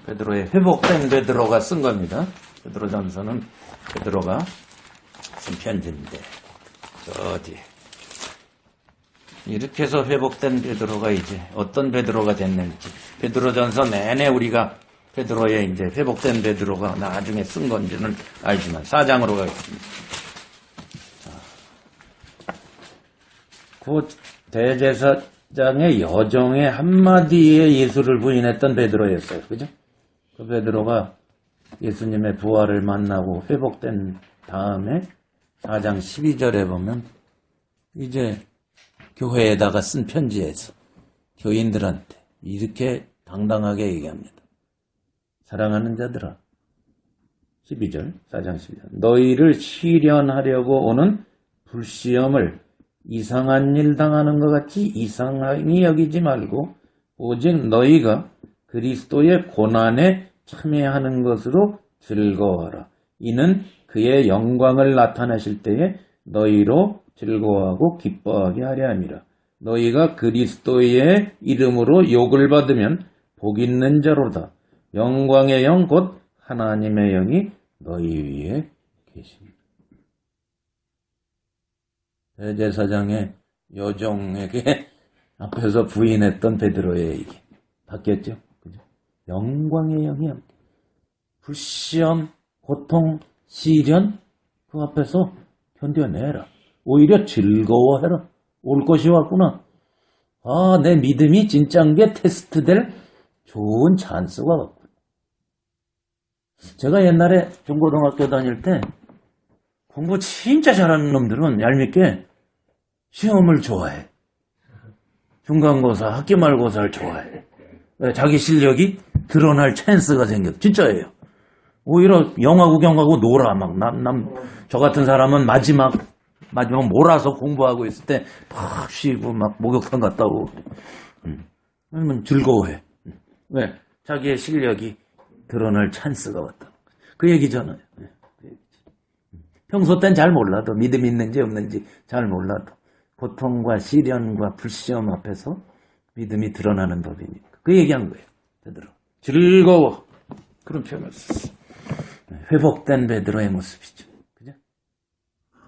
베드로의 회복된 베드로가 쓴 겁니다. 베드로전서는 베드로가 쓴 편지인데 저 뒤에 이렇게 해서 회복된 베드로가 이제 어떤 베드로가 됐는지 베드로전서 내내 우리가 베드로의 이제 회복된 베드로가 나중에 쓴 건지는 알지만 4장으로 가겠습니다. 그 대제사장의 여종의 한마디에 예수를 부인했던 베드로였어요. 그죠? 그 베드로가 예수님의 부활을 만나고 회복된 다음에 4장 12절에 보면 이제 교회에다가 쓴 편지에서 교인들한테 이렇게 당당하게 얘기합니다. 사랑하는 자들아, 12절, 4장 12절. 너희를 시련하려고 오는 불시험을 이상한 일 당하는 것 같이 이상하게 여기지 말고 오직 너희가 그리스도의 고난에 참여하는 것으로 즐거워하라. 이는 그의 영광을 나타내실 때에 너희로 즐거워하고 기뻐하게 하려 함이라. 너희가 그리스도의 이름으로 욕을 받으면 복 있는 자로다. 영광의 영 곧 하나님의 영이 너희 위에 계십니다. 대제사장의 여종에게 앞에서 부인했던 베드로의 얘기 바뀌었죠. 그죠? 영광의 영이 함께 불시험, 고통, 시련 그 앞에서 견뎌내라. 오히려 즐거워해라. 올 것이 왔구나. 아, 내 믿음이 진짜인 게 테스트될 좋은 찬스가 왔구나. 제가 옛날에 중고등학교 다닐 때 공부 진짜 잘하는 놈들은 얄밉게 시험을 좋아해. 중간고사, 학기말고사를 좋아해. 왜? 자기 실력이 드러날 찬스가 생겨. 진짜예요. 오히려 영화 구경하고 놀아. 막, 저 같은 사람은 마지막 몰아서 공부하고 있을 때 팍 쉬고 막 목욕탕 갔다 오고. 그러면 즐거워해. 왜? 자기의 실력이 드러날 찬스가 왔다. 그 얘기잖아요. 평소 땐 잘 몰라도, 믿음이 있는지 없는지 잘 몰라도, 고통과 시련과 불시험 앞에서 믿음이 드러나는 법이니까. 그 얘기한 거예요. 베드로. 즐거워. 그런 표현을 썼어요. 회복된 베드로의 모습이죠. 그죠?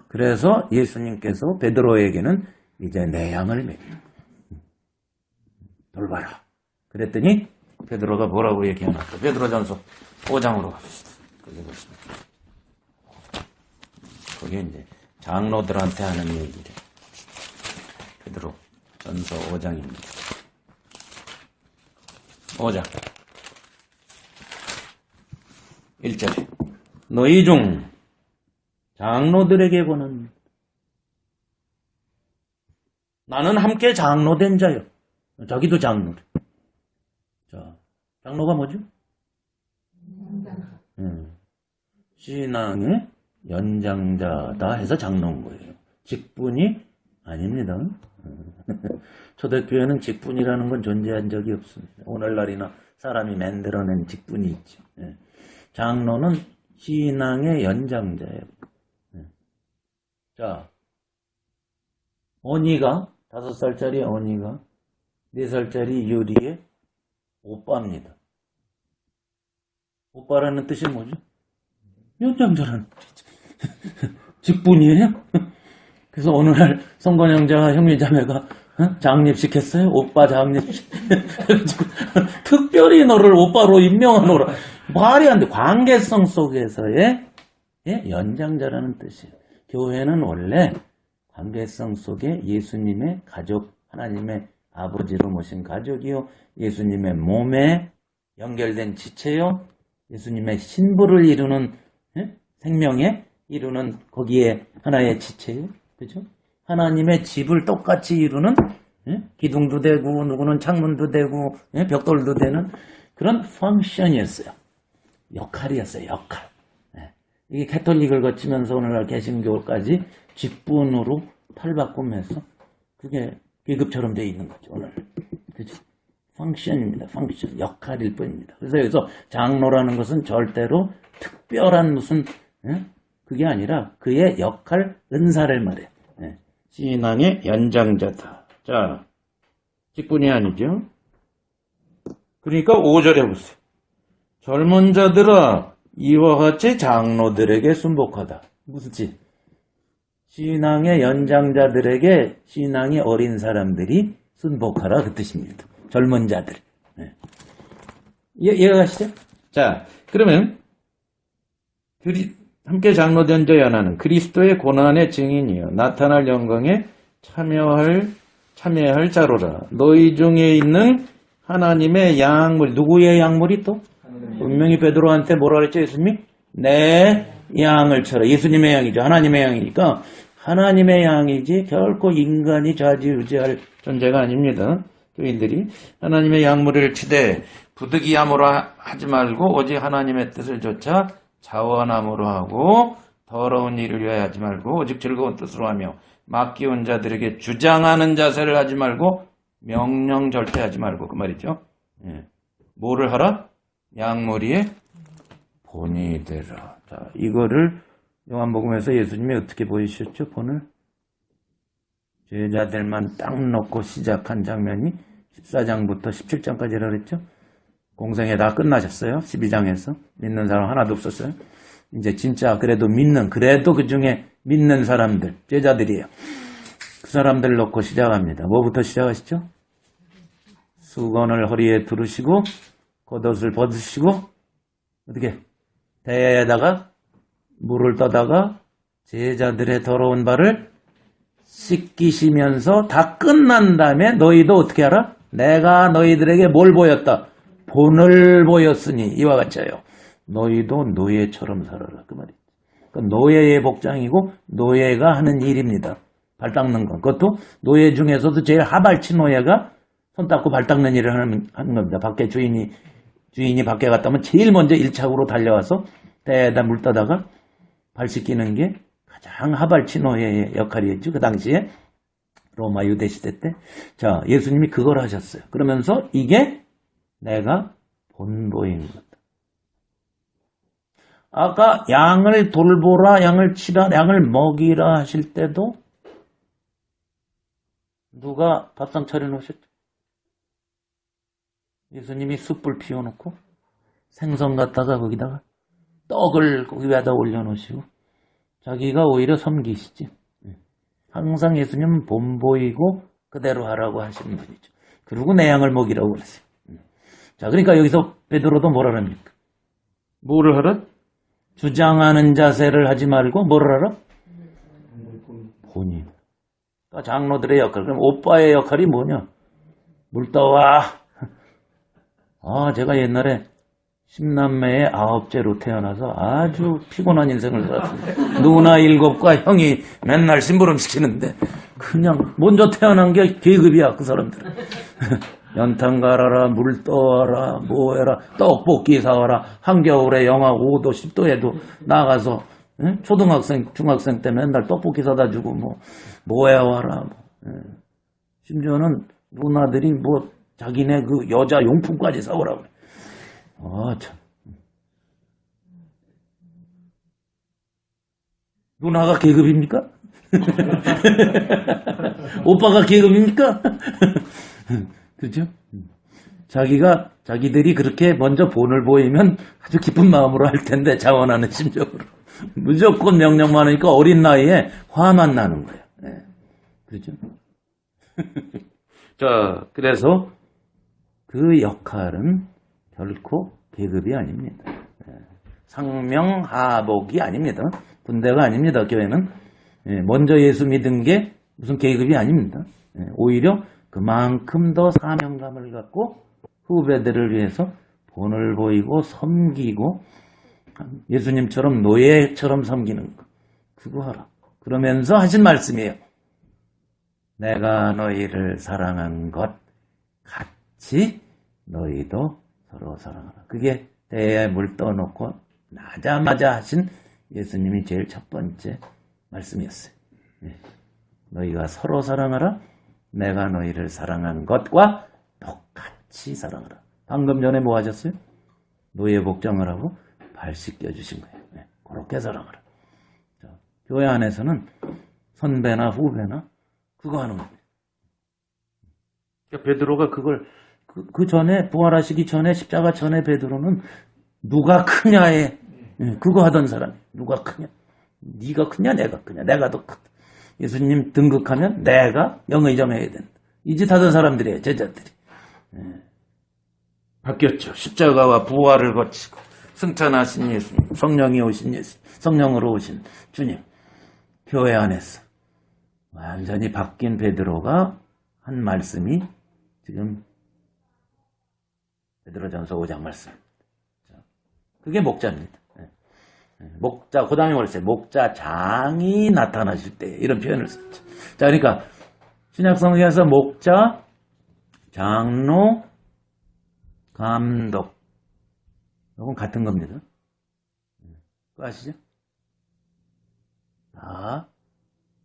그래서 예수님께서 베드로에게는 이제 내 양을 먹여. 돌봐라. 그랬더니 베드로가 뭐라고 얘기하나? 베드로전서 5장으로 갑시다. 거기 보시면. 그게 이제 장로들한테 하는 얘기래. 베드로 전서 5장입니다. 5장 1절에 너희 중 장로들에게고는 나는 함께 장로된 자요. 자기도 장로래. 자, 장로가 뭐죠? 신앙의 연장자다 해서 장로인 거예요. 직분이 아닙니다. 초대교회는 직분이라는 건 존재한 적이 없습니다. 오늘날이나 사람이 만들어낸 직분이 있죠. 장로는 신앙의 연장자예요. 자, 언니가 5살짜리 언니가 4살짜리 유리의 오빠입니다. 오빠라는 뜻이 뭐죠? 연장자라는 뜻이죠. 직분이에요. 그래서 어느 날 성건영자와 형제자매가 장립시켰어요. 오빠 장립식. 특별히 너를 오빠로 임명하노라. 말이 안 돼. 관계성 속에서의 연장자라는 뜻이에요. 교회는 원래 관계성 속에 예수님의 가족, 하나님의 아버지로 모신 가족이요. 예수님의 몸에 연결된 지체요. 예수님의 신부를 이루는 생명에 이루는 거기에 하나의 지체요. 그죠? 하나님의 집을 똑같이 이루는 기둥도 되고 누구는 창문도 되고 벽돌도 되는 그런 펑션이었어요. 역할이었어요. 역할. 이게 캐톨릭을 거치면서 오늘날 개신교까지 직분으로 탈바꿈해서 그게 계급처럼 되어 있는 거죠. 오늘. 그죠? 펑션입니다. 펑션. 역할일 뿐입니다. 그래서 여기서 장로라는 것은 절대로 특별한 무슨 그게 아니라 그의 역할, 은사를 말해요. 신앙의 연장자다. 자, 직분이 아니죠. 그러니까 5절에 보세요. 젊은 자들아 이와 같이 장로들에게 순복하다. 무슨 뜻? 신앙의 연장자들에게 신앙이 어린 사람들이 순복하라 그 뜻입니다. 젊은 자들. 이해가시죠? 자, 그러면 함께 장로된 자 연하는 그리스도의 고난의 증인이요 나타날 영광에 참여할 자로라. 너희 중에 있는 하나님의 양물, 누구의 양물이 또? 분명히 베드로한테 뭐라 그랬죠? 예수님이? 내 양을 쳐라. 예수님의 양이죠. 하나님의 양이니까 하나님의 양이지 결코 인간이 좌지우지할 존재가 아닙니다. 교인들이 하나님의 양물을 치되 부득이함으로 하지 말고 오직 하나님의 뜻을 좇아 자원함으로 하고 더러운 일을 위하여 하지 말고 오직 즐거운 뜻으로 하며 맡기운 자들에게 주장하는 자세를 하지 말고 명령 절대 하지 말고 그 말이죠. 뭐를 하라? 양머리에 본이 되라. 자, 이거를 요한복음에서 예수님이 어떻게 보이셨죠? 본을 제자들만 딱 놓고 시작한 장면이 14장부터 17장까지라 그랬죠? 공생에 다 끝나셨어요. 12장에서 믿는 사람 하나도 없었어요. 이제 진짜 그래도 그 중에 믿는 사람들, 제자들이에요. 그 사람들 놓고 시작합니다. 뭐부터 시작하시죠? 수건을 허리에 두르시고 겉옷을 벗으시고 어떻게 대야에다가 물을 떠다가 제자들의 더러운 발을 씻기시면서 다 끝난 다음에 너희도 어떻게 하라? 내가 너희들에게 뭘 보였다? 본을 보였으니 이와 같이요. 너희도 노예처럼 살아라. 그 말이죠. 그러니까 노예의 복장이고 노예가 하는 일입니다. 발 닦는 건. 그것도 노예 중에서도 제일 하발치 노예가 손 닦고 발 닦는 일을 하는 겁니다. 밖에 주인이 밖에 갔다 오면 제일 먼저 1착으로 달려와서 때에다 물 떠다가 발 씻기는 게 가장 하발치노의 역할이었죠. 그 당시에 로마 유대 시대 때. 자, 예수님이 그걸 하셨어요. 그러면서 이게 내가 본보인 것. 아까 양을 돌보라, 양을 치라, 양을 먹이라 하실 때도 누가 밥상 차려놓으셨죠? 예수님이 숯불 피워놓고 생선 갖다가 거기다가 떡을 거기 위에다 올려놓으시고 자기가 오히려 섬기시지. 항상 예수님은 본보이고 그대로 하라고 하시는 분이죠. 그리고 내 양을 먹이라고 그랬어요. 자, 그러니까 여기서 베드로도 뭐라 합니까? 뭐를 하라? 주장하는 자세를 하지 말고 뭐를 하라? 본인. 그러니까 장로들의 역할. 그럼 오빠의 역할이 뭐냐? 물 떠와. 아, 제가 옛날에 10남매의 9째로 태어나서 아주 피곤한 인생을 살았습니다. 누나 7과 형이 맨날 심부름 시키는데 그냥 먼저 태어난 게 계급이야, 그 사람들은. 연탄 갈아라, 물 떠와라, 뭐 해라, 떡볶이 사와라, 한겨울에 영하 5도, 10도에도 나가서 초등학생, 중학생 때 맨날 떡볶이 사다 주고 뭐 해와라. 심지어는 누나들이 뭐 자기네 그 여자 용품까지 사오라고 그래. 아, 참. 누나가 계급입니까? 오빠가 계급입니까? 그죠? 자기들이 그렇게 먼저 본을 보이면 아주 기쁜 마음으로 할 텐데, 자원하는 심정으로. 무조건 명령만 하니까 어린 나이에 화만 나는 거예요. 네. 그죠? 자, 그래서 그 역할은 결코 계급이 아닙니다. 상명하복이 아닙니다. 군대가 아닙니다. 교회는 먼저 예수 믿은 게 무슨 계급이 아닙니다. 오히려 그만큼 더 사명감을 갖고 후배들을 위해서 본을 보이고 섬기고 예수님처럼 노예처럼 섬기는 거. 그거 하라. 그러면서 하신 말씀이에요. 내가 너희를 사랑한 것 같이 너희도 서로 사랑하라. 그게 대에 물 떠놓고 나자마자 하신 예수님이 제일 첫 번째 말씀이었어요. 너희가 서로 사랑하라. 내가 너희를 사랑한 것과 똑같이 사랑하라. 방금 전에 뭐 하셨어요? 노예 복장을 하고 발 씻겨주신 거예요. 그렇게 사랑하라. 자, 교회 안에서는 선배나 후배나 그거 하는 겁니다. 그러니까 베드로가 그걸 그 전에 부활하시기 전에 십자가 전에 베드로는 누가 크냐에 그거 하던 사람이 누가 크냐? 네가 크냐 내가 크냐? 내가 더 크다. 예수님 등극하면 내가 영의정해야 된다. 이 짓 하던 사람들이에요. 제자들이. 바뀌었죠. 십자가와 부활을 거치고 승천하신 예수님, 성령이 오신 예수, 성령으로 오신 주님. 교회 안에서 완전히 바뀐 베드로가 한 말씀이 지금 베드로전서 5장 말씀. 그게 목자입니다. 목자, 그 다음에 뭐랬어요? 목자장이 나타나실 때 이런 표현을 썼죠. 자, 그러니까 신약성경에서 목자, 장로, 감독 이건 같은 겁니다. 그거 아시죠? 다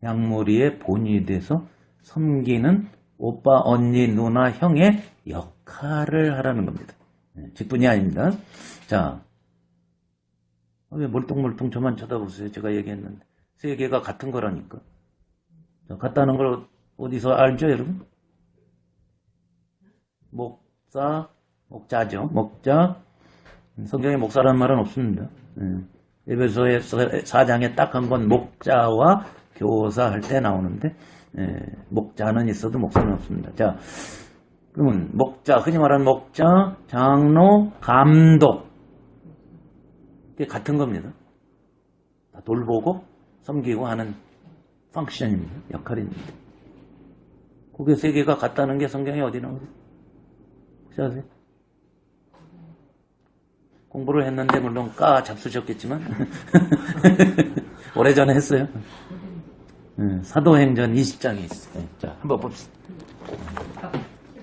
양무리의 본이 돼서 섬기는 오빠, 언니, 누나, 형의 역할을 하라는 겁니다. 직분이 아닙니다. 자, 왜 멀뚱멀뚱 저만 쳐다보세요? 제가 얘기했는데 세 개가 같은 거라니까. 자, 같다는 걸 어디서 알죠, 여러분? 목사, 목자죠. 목자. 성경에 목사라는 말은 없습니다. 에베소의 4장에 딱 한 번 목자와 교사 할 때 나오는데 목자는 있어도 목사는 없습니다. 자, 그러면 목자, 흔히 말하는 목자, 장로, 감독 이게 같은 겁니다. 다 돌보고 섬기고 하는 펑션입니다. 역할입니다. 그게 세 개가 같다는 게 성경에 어디 나오죠? 혹시 아세요? 공부를 했는데 물론 까 잡수셨겠지만 오래전에 했어요. 사도행전 20장에 있어요. 자, 한번 봅시다.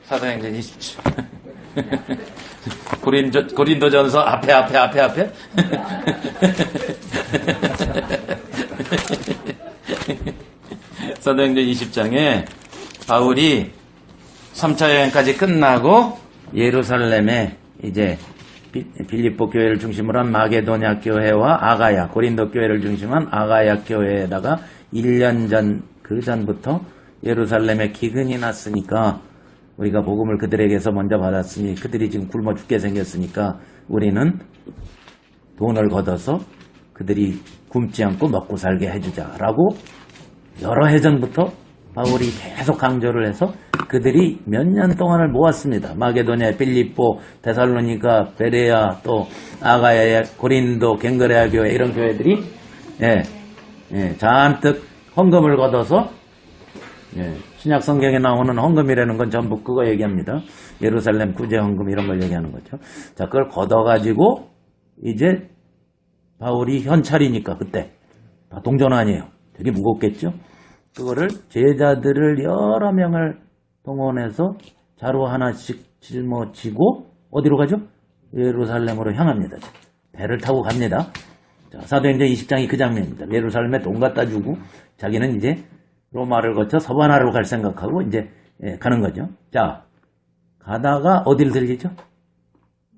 사도행전 20장. 고린도전서 앞에. 사도행전 20장에 바울이 3차 여행까지 끝나고 예루살렘에 이제 빌립보 교회를 중심으로 한 마게도냐 교회와 아가야, 고린도 교회를 중심한 아가야 교회에다가 1년 전, 그 전부터 예루살렘에 기근이 났으니까 우리가 복음을 그들에게서 먼저 받았으니 그들이 지금 굶어 죽게 생겼으니까 우리는 돈을 걷어서 그들이 굶지 않고 먹고 살게 해주자라고 여러 해 전부터 바울이 계속 강조를 해서 그들이 몇 년 동안을 모았습니다. 마게도냐, 빌립보, 데살로니가, 베레아, 또 아가야, 고린도, 갱그레아 교회 이런 교회들이 잔뜩 헌금을 걷어서 신약 성경에 나오는 헌금이라는 건 전부 그거 얘기합니다. 예루살렘 구제 헌금 이런 걸 얘기하는 거죠. 자, 그걸 걷어가지고 이제 바울이 현찰이니까 그때 다 동전 아니에요. 되게 무겁겠죠. 그거를 제자들을 여러 명을 동원해서 자루 하나씩 짊어지고 어디로 가죠? 예루살렘으로 향합니다. 배를 타고 갑니다. 자, 사도행전 20장이 그 장면입니다. 예루살렘에 돈 갖다 주고 자기는 이제 로마를 거쳐 서바나로 갈 생각하고 이제 가는 거죠. 자, 가다가 어디를 들리죠?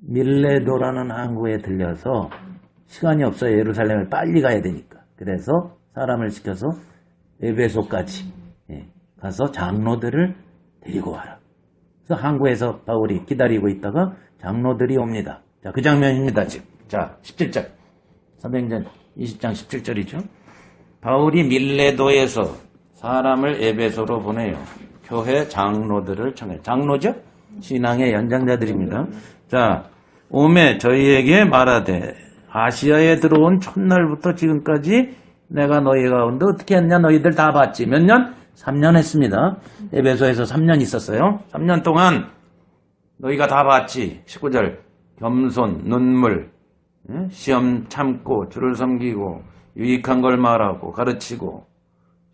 밀레도라는 항구에 들려서 시간이 없어요. 예루살렘을 빨리 가야 되니까. 그래서 사람을 시켜서 에베소까지 가서 장로들을 데리고 와라. 그래서 항구에서 바울이 기다리고 있다가 장로들이 옵니다. 자, 그 장면입니다. 지금. 자, 17절. 사도행전 20장 17절이죠. 바울이 밀레도에서 사람을 에베소로 보내요. 교회 장로들을 청해. 장로죠? 신앙의 연장자들입니다. 자, 오매 저희에게 말하되 아시아에 들어온 첫날부터 지금까지 내가 너희 가운데 어떻게 했냐? 너희들 다 봤지. 몇 년? 3년 했습니다. 에베소에서 3년 있었어요. 3년 동안 너희가 다 봤지. 19절. 겸손, 눈물, 시험 참고, 주를 섬기고, 유익한 걸 말하고, 가르치고,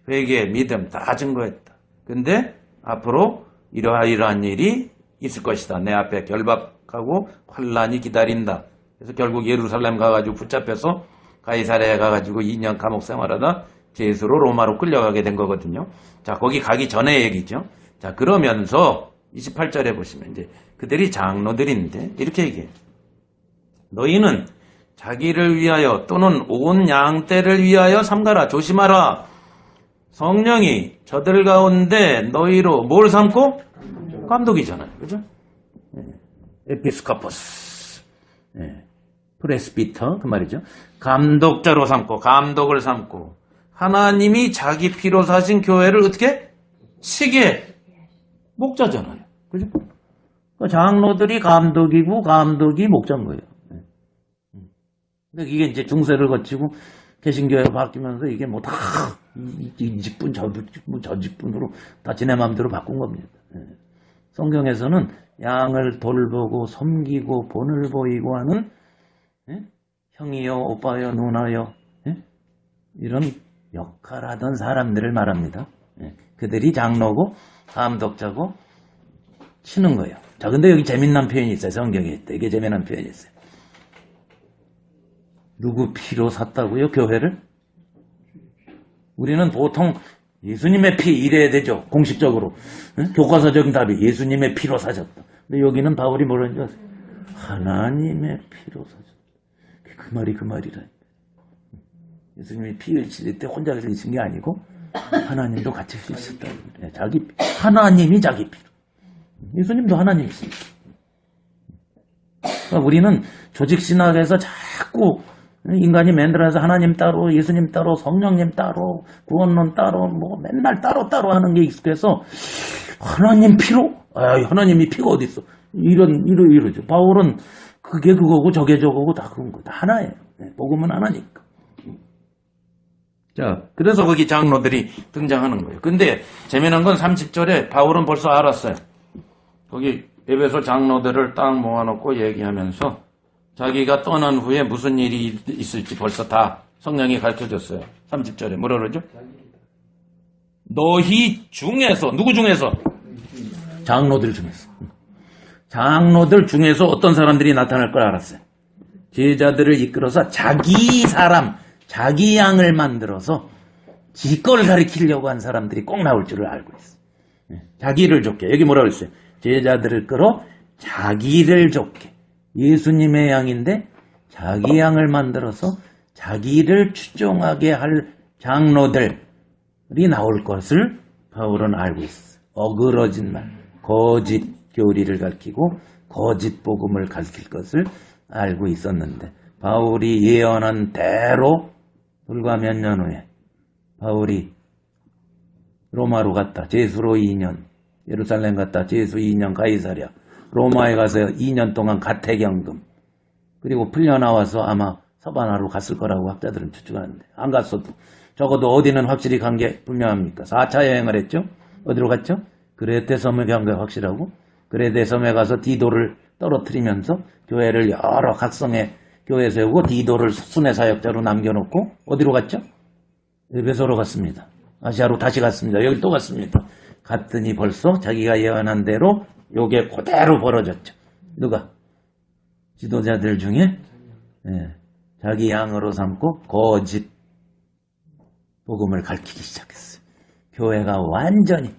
회개, 믿음 다 증거했다. 근데 앞으로 이러한 일이 있을 것이다. 내 앞에 결박하고 환란이 기다린다. 그래서 결국 예루살렘 가가지고 붙잡혀서 가이사랴에 가가지고 2년 감옥 생활하다 제수로 로마로 끌려가게 된 거거든요. 자, 거기 가기 전의 얘기죠. 자, 그러면서 28절에 보시면 이제 그들이 장로들인데 이렇게 얘기해요. 너희는 자기를 위하여 또는 온 양떼를 위하여 삼가라. 조심하라. 성령이 저들 가운데 너희로 뭘 삼고? 감독이잖아요. 그죠? 에피스코포스. 프레스비터 그 말이죠. 감독자로 삼고 감독을 삼고 하나님이 자기 피로 사신 교회를 어떻게? 치게 목자잖아요. 그죠? 장로들이 감독이고 감독이 목자인 거예요. 근데 이게 이제 중세를 거치고 개신교회로 바뀌면서 이게 뭐 다 이 직분 저 직분 저 직분으로 다 지네 마음대로 바꾼 겁니다. 성경에서는 양을 돌보고 섬기고 본을 보이고 하는 형이요 오빠요 누나요 이런 역할하던 사람들을 말합니다. 그들이 장로고 감독자고 치는 거예요. 자, 근데 여기 재미난 표현이 있어요. 성경에 되게 재미난 표현이 있어요. 누구 피로 샀다고요? 교회를? 우리는 보통 예수님의 피 이래야 되죠. 공식적으로. 교과서적인 답이 예수님의 피로 사셨다. 근데 여기는 바울이 뭐라는 줄 아세요? 하나님의 피로 사셨다. 그 말이 그 말이라. 예수님이 피 흘릴 때 혼자 흘리신 게 아니고 하나님도 같이 흘리셨다. 자기 하나님이 자기 피로. 예수님도 하나님이십니다. 그러니까 우리는 조직신학에서 자꾸 인간이 만들어서 하나님 따로, 예수님 따로, 성령님 따로, 구원론 따로, 뭐 맨날 따로 하는 게 익숙해서 하나님 피로? 아, 하나님이 피가 어디 있어? 이러죠. 바울은 그게 그거고 저게 저거고 다 그런 거. 다 하나예요. 복음은 하나니까. 자, 그래서 거기 장로들이 등장하는 거예요. 근데 재미난 건 30절에 바울은 벌써 알았어요. 거기 에베소 장로들을 딱 모아놓고 얘기하면서 자기가 떠난 후에 무슨 일이 있을지 벌써 다 성령이 가르쳐줬어요. 30절에 뭐라 그러죠? 너희 중에서 누구 중에서? 장로들 중에서. 장로들 중에서 어떤 사람들이 나타날 걸 알았어요. 제자들을 이끌어서 자기 사람, 자기 양을 만들어서 지 걸 가리키려고 한 사람들이 꼭 나올 줄을 알고 있어요. 자기를 좁게. 여기 뭐라고 했어요? 제자들을 끌어 자기를 좁게. 예수님의 양인데 자기 양을 만들어서 자기를 추종하게 할 장로들이 나올 것을 바울은 알고 있었어요. 어그러진 말, 거짓 교리를 가르치고 거짓 복음을 가르칠 것을 알고 있었는데 바울이 예언한 대로 불과 몇 년 후에 바울이 로마로 갔다. 제수로 2년. 예루살렘 갔다. 제수 2년 가이사랴. 로마에 가서 2년 동안 가택연금. 그리고 풀려나와서 아마 서바나로 갔을 거라고 학자들은 추측하는데 안 갔어도 적어도 어디는 확실히 간 게 분명합니까? 4차 여행을 했죠? 어디로 갔죠? 그레테 섬에 간 게 확실하고 그레테 섬에 가서 디도를 떨어뜨리면서 교회를 여러 각성의 교회 세우고 디도를 순회 사역자로 남겨놓고 어디로 갔죠? 에베소로 갔습니다. 아시아로 다시 갔습니다. 여기 또 갔습니다. 갔더니 벌써 자기가 예언한 대로 요게 그대로 벌어졌죠. 누가? 지도자들 중에 자기 양으로 삼고 거짓 복음을 가르치기 시작했어요. 교회가 완전히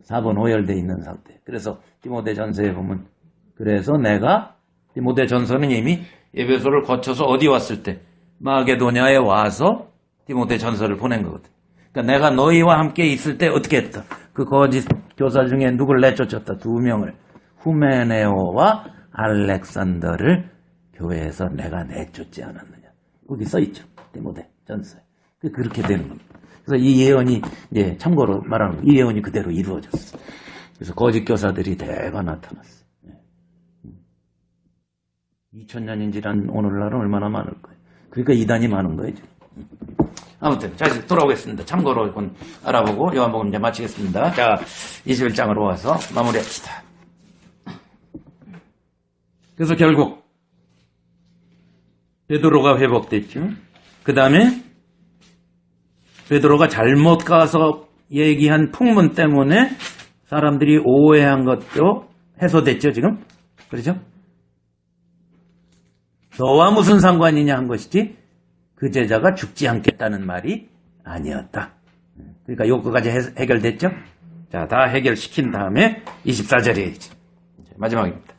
4번 오열되어 있는 상태. 그래서 디모데전서에 보면 그래서 내가 디모데전서는 이미 에베소를 거쳐서 어디 왔을 때 마게도냐에 와서 디모데전서를 보낸 거거든. 그러니까 내가 너희와 함께 있을 때 어떻게 했다. 그 거짓 교사 중에 누굴 내쫓았다. 2명을. 후메네오와 알렉산더를 교회에서 내가 내쫓지 않았느냐. 거기 써있죠. 디모데전서에. 그렇게 되는 겁니다. 그래서 이 예언이 참고로 말하는 이 예언이 그대로 이루어졌어. 그래서 거짓 교사들이 대거 나타났어. 2000년인지란 오늘날은 얼마나 많을 거예요. 그러니까 이단이 많은 거예요. 아무튼 다시 돌아오겠습니다. 참고로 이건 알아보고 요한복음 이제 마치겠습니다. 자, 21장으로 와서 마무리합시다. 그래서 결국 베드로가 회복됐죠. 그 다음에 베드로가 잘못 가서 얘기한 풍문 때문에 사람들이 오해한 것도 해소됐죠, 지금? 그렇죠? 너와 무슨 상관이냐 한 것이지 그 제자가 죽지 않겠다는 말이 아니었다. 그러니까 요거까지 해결됐죠? 자, 다 해결시킨 다음에 24절이에요. 마지막입니다.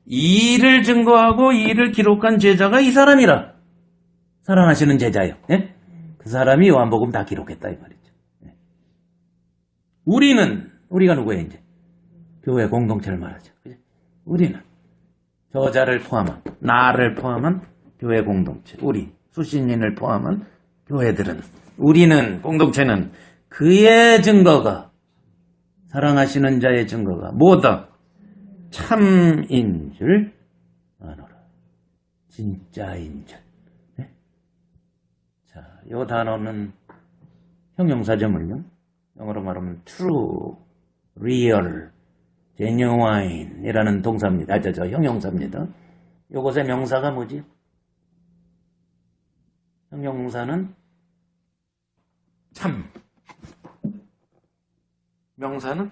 이 일을 증거하고 이 일을 기록한 제자가 이 사람이라. 사랑하시는 제자예요. 예? 그 사람이 요한복음 다 기록했다 이 말이죠. 예. 우리가 누구예요 이제? 교회 공동체를 말하죠. 그죠? 우리는 저자를 포함한 나를 포함한 교회 공동체, 우리 수신인을 포함한 교회들은 우리는 공동체는 그의 증거가 사랑하시는 자의 증거가 뭐다? 참인 줄 아노라. 진짜인 줄. 네? 자, 이 단어는 형용사점을요. 영어로 말하면 true, real, genuine 이라는 동사입니다. 형용사입니다. 요것의 명사가 뭐지? 형용사는 참. 명사는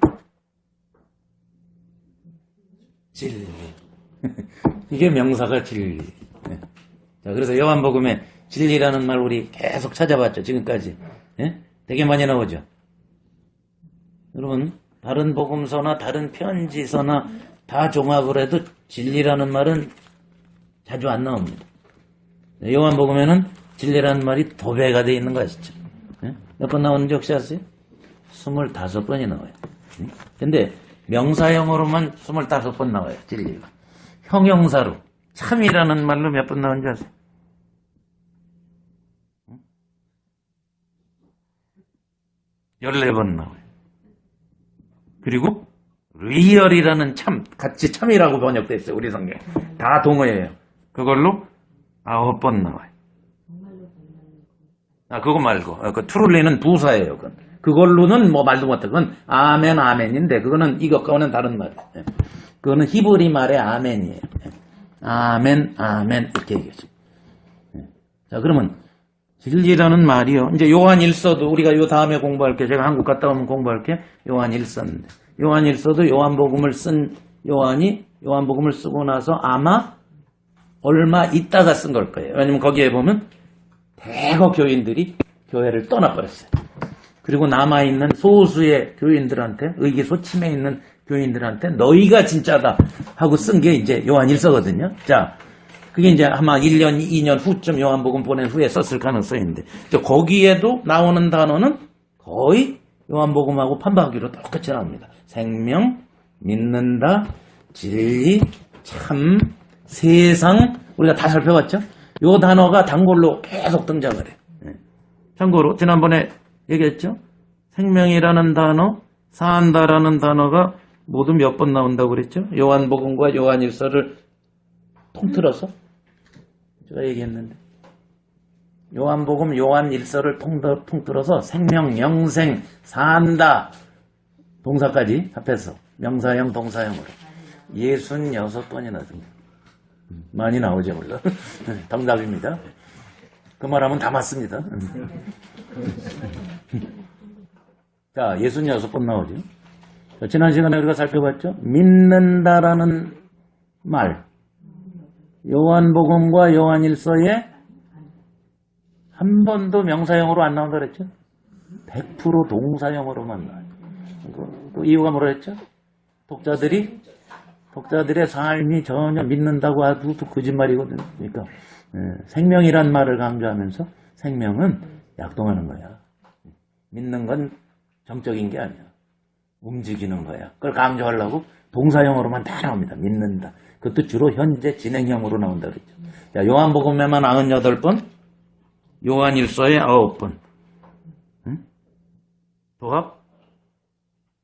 진리. 이게 명사가 진리. 자, 그래서 요한복음에 진리라는 말 우리 계속 찾아봤죠. 지금까지. 예? 되게 많이 나오죠. 여러분, 다른 복음서나 다른 편지서나 다 종합을 해도 진리라는 말은 자주 안 나옵니다. 요한복음에는 진리라는 말이 도배가 되어 있는 거 아시죠? 몇 번 나오는지 혹시 아세요? 25번이 나와요. 근데 명사형으로만 25번 나와요. 진리가. 형용사로 참이라는 말로 몇 번 나오는지 아세요? 14번 나와요. 그리고 리얼이라는 참, 같이 참이라고 번역되어 있어요. 우리 성경에. 다 동어예요. 그걸로 9번 나와요. 그거 말고 그 트룰리는 부사예요. 그걸로는 뭐 말도 못해. 그건 아멘 아멘인데 그거는 이것과는 다른 말이에요. 그거는 히브리 말의 아멘이에요. 아멘 아멘 이렇게 얘기하죠. 자, 그러면 진리라는 말이요. 이제 요한 1서도 우리가 요 다음에 공부할 게 제가 한국 갔다 오면 공부할 게 요한 1서인데 요한 1서도 요한복음을 쓴 요한이 요한복음을 쓰고 나서 아마 얼마 있다가 쓴 걸 거예요. 왜냐면 거기에 보면 대거 교인들이 교회를 떠나버렸어요. 그리고 남아있는 소수의 교인들한테, 의기소침해 있는 교인들한테 너희가 진짜다 하고 쓴 게 이제 요한 1서거든요. 자, 그게 이제 아마 1년, 2년 후쯤 요한복음 보낸 후에 썼을 가능성이 있는데, 거기에도 나오는 단어는 거의 요한복음하고 판박하기로 똑같이 나옵니다. 생명, 믿는다, 진리, 참, 세상, 우리가 다 살펴봤죠? 요 단어가 단골로 계속 등장을 해요. 참고로 지난번에 얘기했죠? 생명이라는 단어, 산다라는 단어가 모두 몇 번 나온다고 그랬죠? 요한복음과 요한일서를 통틀어서 제가 얘기했는데, 요한복음, 요한일서를 통틀어서 생명, 영생, 산다 동사까지 합해서 명사형, 동사형으로 66번이나 등장. 많이 나오죠, 물론. 정답입니다. 그 말하면 다 맞습니다. 자, 66번 나오죠. 자, 지난 시간에 우리가 살펴봤죠? 믿는다라는 말. 요한복음과 요한일서에 한 번도 명사형으로 안 나온다 그랬죠? 100% 동사형으로만 나와요. 그 이유가 뭐라 했죠? 독자들의 삶이 전혀 믿는다고 해도 거짓말이거든요. 그러니까 생명이란 말을 강조하면서 생명은 약동하는 거야. 믿는 건 정적인 게 아니야. 움직이는 거야. 그걸 강조하려고 동사형으로만 다 나옵니다. 믿는다. 그것도 주로 현재 진행형으로 나온다 그랬죠. 자, 요한복음에만 98번, 요한일서에 9번. 응? 도합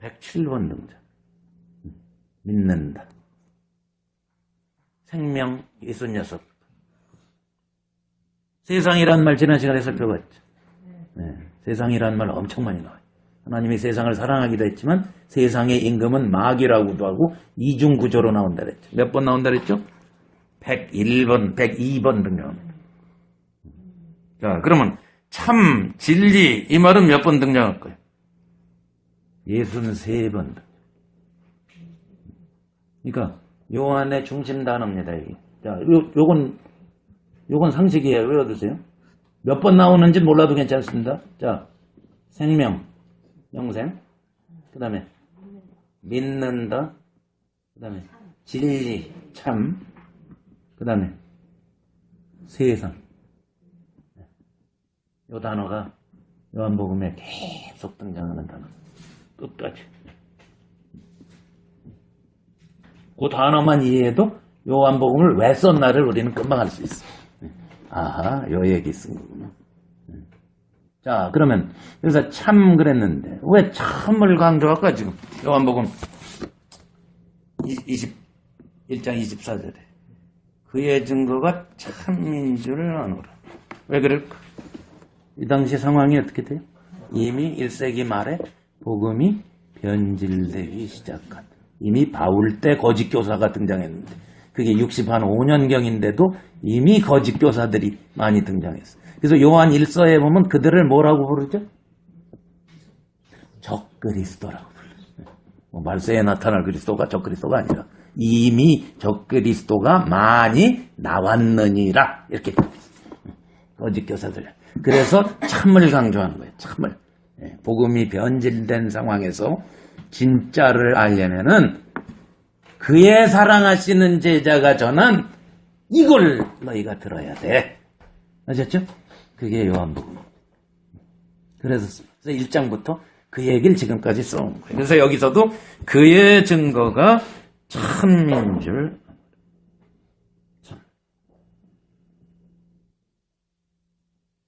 107번 등장. 믿는다. 생명 66. 세상이란 말 지난 시간에 살펴봤죠. 네, 세상이란 말 엄청 많이 나와요. 하나님이 세상을 사랑하기도 했지만 세상의 임금은 마귀라고도 하고 이중 구조로 나온다 그랬죠. 몇 번 나온다 그랬죠? 101번, 102번 등장합니다. 자, 그러면 참, 진리 이 말은 몇 번 등장할 거예요? 63번. 그러니까 요한의 중심 단어입니다. 이게. 자, 요건 상식이에요. 외워두세요. 몇 번 나오는지 몰라도 괜찮습니다. 자, 생명, 영생, 그 다음에 믿는다, 그 다음에 진리, 참, 그 다음에 세상. 요 단어가 요한복음에 계속 등장하는 단어. 끝까지. 그 단어만 이해해도 요한복음을 왜 썼나를 우리는 금방 알 수 있어. 아하, 요 얘기 쓴 거구나. 자, 그러면 여기서 참 그랬는데 왜 참을 강조할까 지금? 요한복음 21장 24절에 그의 증거가 참인 줄 아노라. 왜 그럴까? 이 당시 상황이 어떻게 돼요? 이미 1세기 말에 복음이 변질되기 시작한, 이미 바울 때 거짓 교사가 등장했는데 그게 65년경인데도 이미 거짓 교사들이 많이 등장했어. 그래서 요한 1서에 보면 그들을 뭐라고 부르죠? 적그리스도라고 불러요. 말세에 나타날 그리스도가 적그리스도가 아니라 이미 적그리스도가 많이 나왔느니라, 이렇게 거짓 교사들. 그래서 참을 강조하는 거예요. 참을. 복음이 변질된 상황에서 진짜를 알려면은 그의 사랑하시는 제자가 전한 이걸 너희가 들어야 돼. 아셨죠? 그게 요한복음. 그래서 1장부터 그 얘기를 지금까지 써온 거예요. 그래서 여기서도 그의 증거가 참인 줄.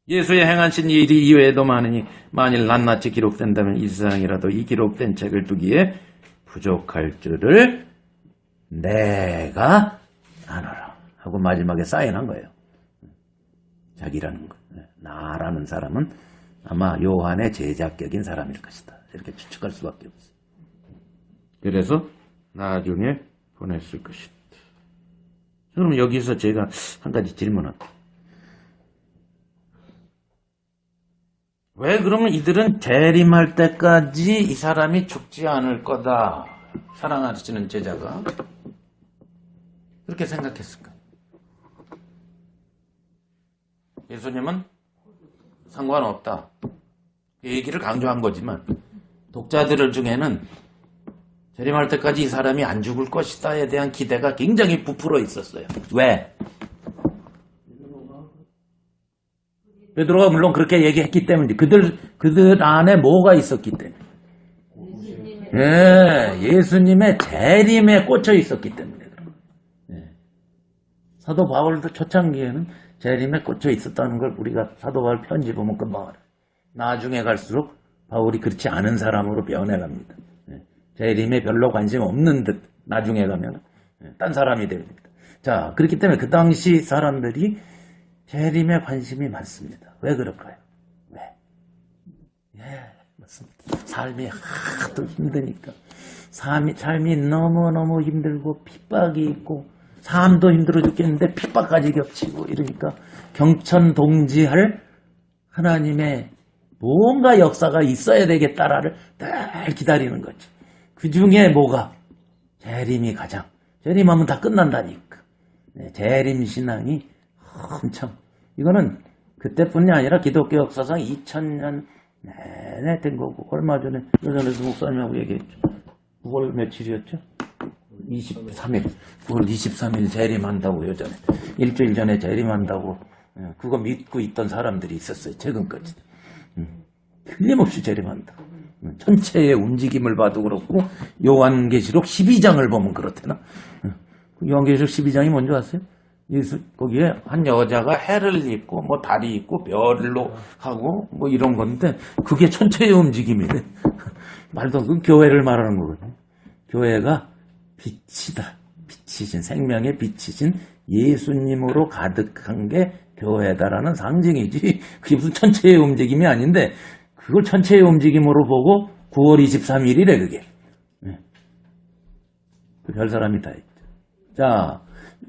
예수의 행하신 일이 이외에도 많으니 만일 낱낱이 기록된다면 이 세상이라도 이 기록된 책을 두기에 부족할 줄을 내가 아노라 하고 마지막에 사인한 거예요. 자기라는 거. 나라는 사람은 아마 요한의 제자격인 사람일 것이다. 이렇게 추측할 수밖에 없어요. 그래서 나중에 보냈을 것이다. 그럼 여기서 제가 한 가지 질문할게요. 왜 그러면 이들은 재림할 때까지 이 사람이 죽지 않을 거다 사랑하시는 제자가 그렇게 생각했을까? 예수님은 상관없다. 이 얘기를 강조한 거지만 독자들 중에는 재림할 때까지 이 사람이 안 죽을 것이다에 대한 기대가 굉장히 부풀어 있었어요. 왜? 베드로가 물론 그렇게 얘기했기 때문이지. 그들 안에 뭐가 있었기 때문에. 예수님의 재림에 꽂혀 있었기 때문에. 사도 바울도 초창기에는 재림에 꽂혀 있었다는 걸 우리가 사도 바울 편지 보면 금방 알아요. 나중에 갈수록 바울이 그렇지 않은 사람으로 변해갑니다. 재림에 별로 관심 없는 듯 나중에 가면 딴 사람이 됩니다. 자, 그렇기 때문에 그 당시 사람들이 재림에 관심이 많습니다. 왜 그럴까요? 왜? 맞습니다. 삶이 하도 힘드니까. 삶이 너무너무 힘들고 핍박이 있고 삶도 힘들어 죽겠는데 핍박까지 겹치고 이러니까 경천동지할 하나님의 뭔가 역사가 있어야 되겠다라를 늘 기다리는 거죠. 그 중에 뭐가? 재림이 가장. 재림하면 다 끝난다니까. 재림신앙이 엄청. 이거는 그때뿐이 아니라 기독교 역사상 2000년 내내 된 거고, 얼마 전에 여전에서 목사님하고 얘기했죠. 9월 며칠이었죠? 23일. 9월 23일 재림한다고 여전에. 일주일 전에 재림한다고. 그거 믿고 있던 사람들이 있었어요. 최근까지. 틀림없이 재림한다. 전체의 움직임을 봐도 그렇고, 요한계시록 12장을 보면 그렇대나. 요한계시록 12장이 뭔지 아세요? 거기에 한 여자가 해를 입고 뭐 달이 있고 별로 하고 뭐 이런 건데 그게 천체의 움직임이래. 말도 그 교회를 말하는 거거든요. 교회가 빛이다. 빛이신 생명의 빛이신 예수님으로 가득한 게 교회다라는 상징이지. 그게 무슨 천체의 움직임이 아닌데 그걸 천체의 움직임으로 보고 9월 23일이래 그게. 별 사람이 다 있죠. 자.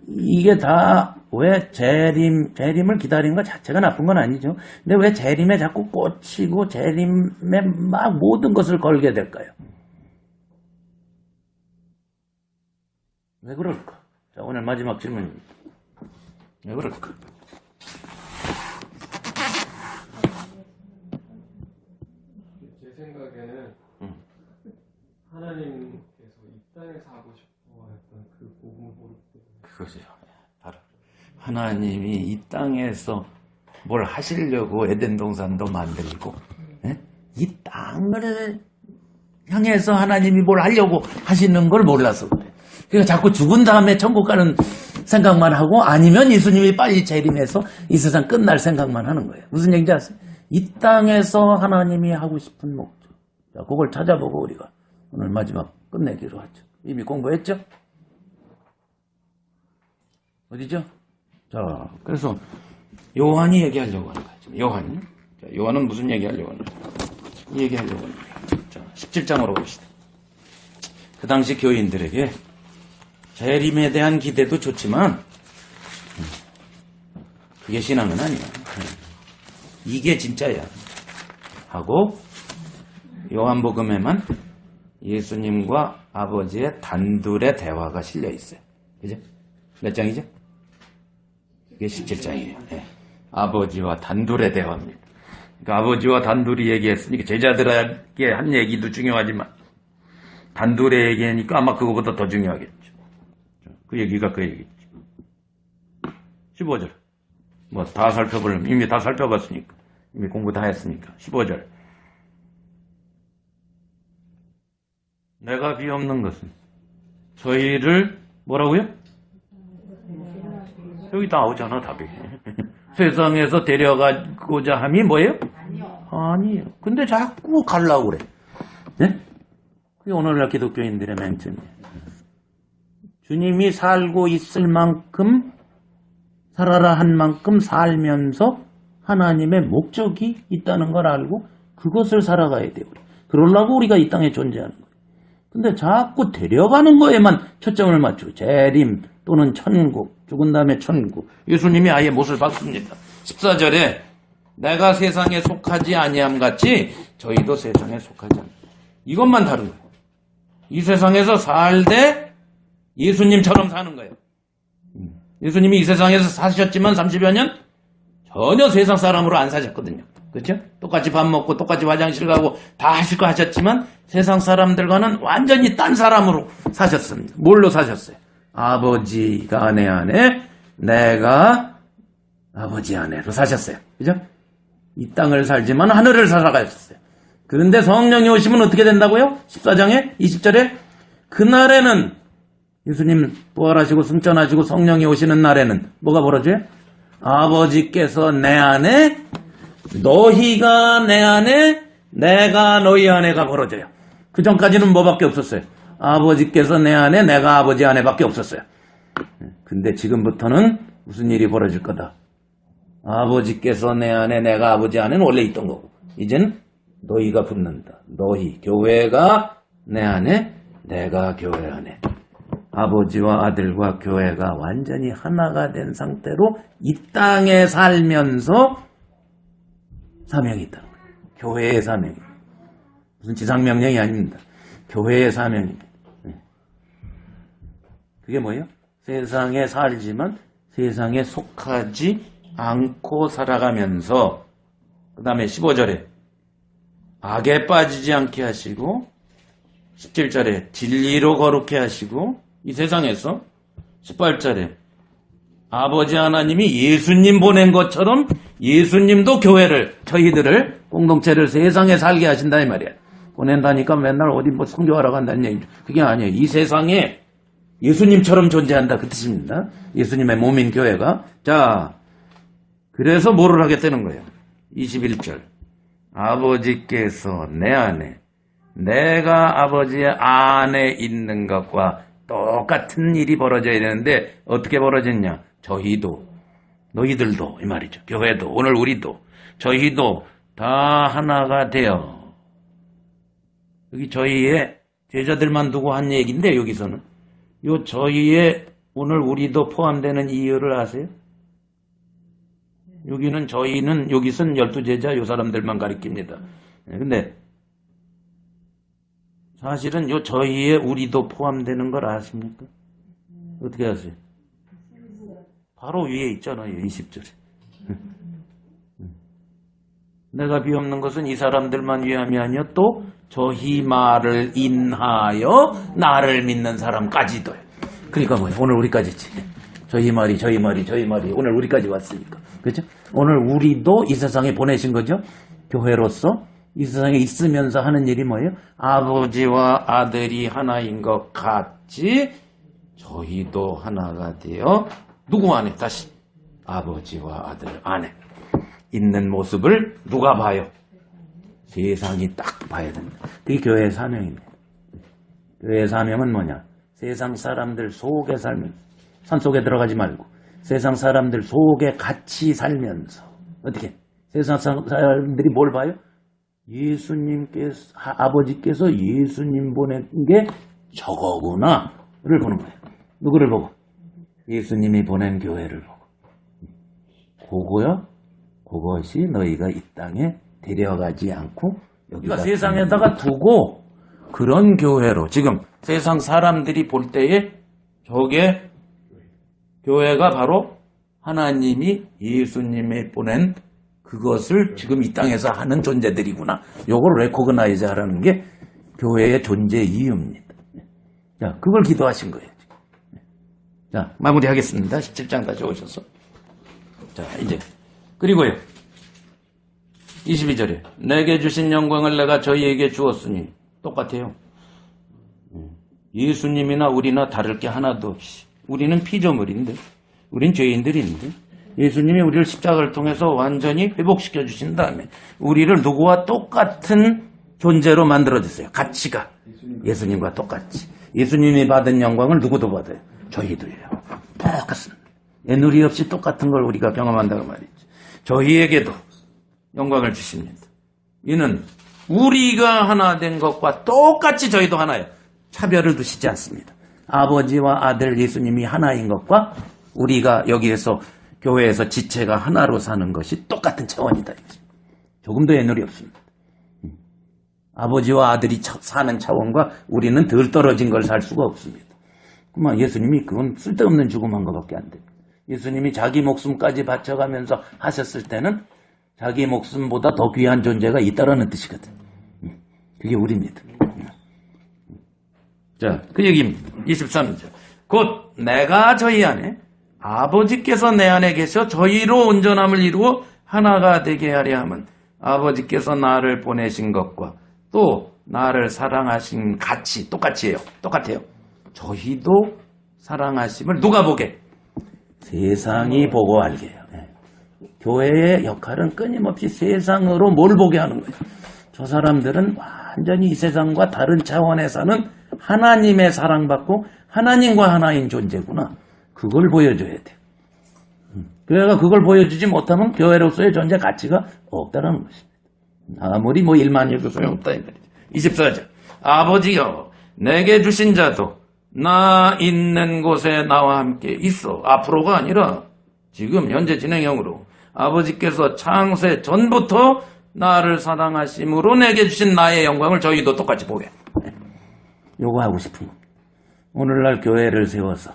이게 다 왜 재림을 기다리는 것 자체가 나쁜 건 아니죠. 근데 왜 재림에 자꾸 꽂히고 재림에 막 모든 것을 걸게 될까요? 왜 그럴까? 자, 오늘 마지막 질문입니다. 왜 그럴까? 제 생각에는 하나님께서 이 땅에서 하고 싶어 했던 그 복음을 모르기 때문에. 그거죠. 바로 하나님이 이 땅에서 뭘 하시려고 에덴 동산도 만들고 이 땅을 향해서 하나님이 뭘 하려고 하시는 걸 몰라서 그래. 그러니까 자꾸 죽은 다음에 천국 가는 생각만 하고 아니면 예수님이 빨리 재림해서 이 세상 끝날 생각만 하는 거예요. 무슨 얘기인지 아세요? 이 땅에서 하나님이 하고 싶은 목적. 자, 그걸 찾아보고 우리가 오늘 마지막 끝내기로 하죠. 이미 공부했죠? 어디죠? 자, 그래서 요한이 얘기하려고 하는 거죠. 요한은 무슨 얘기하려고 하는 거예요? 얘기하려고 하는 거예요. 자, 17장으로 봅시다. 그 당시 교인들에게 재림에 대한 기대도 좋지만 그게 신앙은 아니야. 이게 진짜야. 하고 요한복음에만 예수님과 아버지의 단둘의 대화가 실려 있어요. 그죠? 몇 장이죠? 이게 17장이에요. 네. 아버지와 단둘의 대화입니다. 그러니까 아버지와 단둘이 얘기했으니까 제자들에게 한 얘기도 중요하지만 단둘의 얘기니까 아마 그거보다 더 중요하겠죠. 그 얘기가 그 얘기죠. 15절. 뭐 다 살펴보려면 이미 다 살펴봤으니까. 이미 공부 다 했으니까. 15절. 내가 비없는 것은 저희를 뭐라고요? 여기 나오잖아 답이. 세상에서 데려가고자 함이 뭐예요? 아니에요. 근데 자꾸 가려고 그래. 네? 그게 오늘날 기독교인들의 맹점이에요. 주님이 살고 있을 만큼 살아라 한 만큼 살면서 하나님의 목적이 있다는 걸 알고 그것을 살아가야 돼요. 그러려고 우리가 이 땅에 존재하는 거예요. 근데 자꾸 데려가는 거에만 초점을 맞추고 재림 또는 천국, 죽은 다음에 천국. 예수님이 아예 못을 박습니다. 14절에 내가 세상에 속하지 아니함 같이 저희도 세상에 속하지 않다. 이것만 다른 거예요. 이 세상에서 살되 예수님처럼 사는 거예요. 예수님이 이 세상에서 사셨지만 30여 년 전혀 세상 사람으로 안 사셨거든요. 그렇죠? 똑같이 밥 먹고 똑같이 화장실 가고 다 하실 거 하셨지만 세상 사람들과는 완전히 딴 사람으로 사셨습니다. 뭘로 사셨어요? 아버지가 내 안에, 내가 아버지 안에로 사셨어요. 그죠? 이 땅을 살지만 하늘을 살아가셨어요. 그런데 성령이 오시면 어떻게 된다고요? 14장에 20절에 그날에는 예수님 부활하시고 승천하시고 성령이 오시는 날에는 뭐가 벌어져요? 아버지께서 내 안에, 너희가 내 안에, 내가 너희 안에가 벌어져요. 그 전까지는 뭐밖에 없었어요? 아버지께서 내 안에, 내가 아버지 안에밖에 없었어요. 근데 지금부터는 무슨 일이 벌어질 거다? 아버지께서 내 안에, 내가 아버지 안에는 원래 있던 거고 이제는 너희가 붙는다. 너희, 교회가 내 안에, 내가 교회 안에. 아버지와 아들과 교회가 완전히 하나가 된 상태로 이 땅에 살면서 사명이 있다는 거예요. 교회의 사명이. 무슨 지상명령이 아닙니다. 교회의 사명입니다. 그게 뭐예요? 세상에 살지만 세상에 속하지 않고 살아가면서 그 다음에 15절에 악에 빠지지 않게 하시고 17절에 진리로 거룩해 하시고 이 세상에서 18절에 아버지 하나님이 예수님 보낸 것처럼 예수님도 교회를, 저희들을, 공동체를 세상에 살게 하신다 이 말이야. 보낸다니까 맨날 어디 뭐 성교하러 간다는 얘기죠. 그게 아니에요. 이 세상에 예수님처럼 존재한다 그 뜻입니다. 예수님의 몸인 교회가. 자, 그래서 뭐를 하겠다는 거예요. 21절. 아버지께서 내 안에, 내가 아버지의 안에 있는 것과 똑같은 일이 벌어져야 되는데 어떻게 벌어졌냐? 저희도, 너희들도 이 말이죠. 교회도, 오늘 우리도, 저희도 다 하나가 되어. 여기 저희의 제자들만 두고 한 얘기인데 여기서는 요 저희의 오늘 우리도 포함되는 이유를 아세요? 여기는 저희는 여기선 12제자 요 사람들만 가리킵니다. 근데 사실은 요 저희의 우리도 포함되는 걸 아십니까? 어떻게 아세요? 바로 위에 있잖아요. 20절에. 내가 비옵는 것은 이 사람들만 위함이 아니요 또 저희 말을 인하여 나를 믿는 사람까지도요. 그러니까 뭐예요? 오늘 우리까지지. 저희 말이 오늘 우리까지 왔으니까. 그렇죠? 오늘 우리도 이 세상에 보내신 거죠. 교회로서 이 세상에 있으면서 하는 일이 뭐예요? 아버지와 아들이 하나인 것 같이 저희도 하나가 되어 누구 안에? 다시 아버지와 아들 안에 있는 모습을 누가 봐요? 세상이 딱 봐야 됩니다. 그게 교회의 사명입니다. 교회의 사명은 뭐냐? 세상 사람들 속에 살면서, 산속에 들어가지 말고 세상 사람들 속에 같이 살면서 어떻게? 세상 사람들이 뭘 봐요? 예수님께서, 아버지께서 예수님 보낸 게 저거구나를 보는 거예요. 누구를 보고? 예수님이 보낸 교회를 보고. 그거요? 그것이 너희가 이 땅에 데려가지 않고 여기가 세상에다가 두고 그런 교회로 지금 세상 사람들이 볼 때에 저게 교회가 바로 하나님이 예수님이 보낸 그것을 지금 이 땅에서 하는 존재들이구나. 요걸 레코그나이즈 하라는 게 교회의 존재 이유입니다. 자, 그걸 기도하신 거예요. 자, 마무리하겠습니다. 17장까지 오셔서. 자, 이제. 그리고요. 22절에 내게 주신 영광을 내가 저희에게 주었으니 똑같아요. 예수님이나 우리나 다를 게 하나도 없이 우리는 피조물인데 우린 죄인들인데 예수님이 우리를 십자가를 통해서 완전히 회복시켜 주신 다음에 우리를 누구와 똑같은 존재로 만들어주세요. 가치가 예수님과 똑같이. 예수님이 받은 영광을 누구도 받아요. 저희도요. 똑같습니다. 애누리 없이 똑같은 걸 우리가 경험한다고 말이죠. 저희에게도 영광을 주십니다. 이는 우리가 하나 된 것과 똑같이 저희도 하나예요. 차별을 두시지 않습니다. 아버지와 아들 예수님이 하나인 것과 우리가 여기에서 교회에서 지체가 하나로 사는 것이 똑같은 차원이다. 조금도 애누리 없습니다. 아버지와 아들이 사는 차원과 우리는 덜 떨어진 걸 살 수가 없습니다. 그만 예수님이 그건 쓸데없는 죽음한 것밖에 안 됩니다. 예수님이 자기 목숨까지 바쳐가면서 하셨을 때는 자기 목숨보다 더 귀한 존재가 있다라는 뜻이거든. 그게 우리입니다. 자, 그 얘기입니다. 23절. 곧 내가 저희 안에 아버지께서 내 안에 계셔 저희로 온전함을 이루어 하나가 되게 하려 함은 아버지께서 나를 보내신 것과 또 나를 사랑하신 같이 똑같이 해요. 똑같아요. 저희도 사랑하심을 누가 보게? 세상이 보고 알게 해요. 교회의 역할은 끊임없이 세상으로 뭘 보게 하는 거예요. 저 사람들은 완전히 이 세상과 다른 차원에 사는 하나님의 사랑받고 하나님과 하나인 존재구나. 그걸 보여줘야 돼요. 교회가 그걸 보여주지 못하면 교회로서의 존재 가치가 없다는 것입니다. 아무리 일만 해도 소용없다 이 말이죠. 24절. 아버지여 내게 주신 자도 나 있는 곳에 나와 함께 있어. 앞으로가 아니라 지금 현재 진행형으로 아버지께서 창세 전부터 나를 사랑하심으로 내게 주신 나의 영광을 저희도 똑같이 보게. 요거 하고 싶은 겁니다. 오늘날 교회를 세워서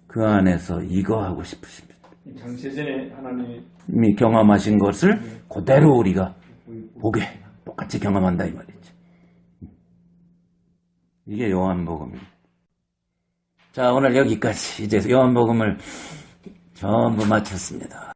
그 안에서 이거 하고 싶으십니다. 장세전에 하나님이 이미 경험하신 것을 그대로 우리가 보게 똑같이 경험한다 이 말이죠. 이게 요한복음입니다. 자, 오늘 여기까지 이제 요한복음을 전부 마쳤습니다.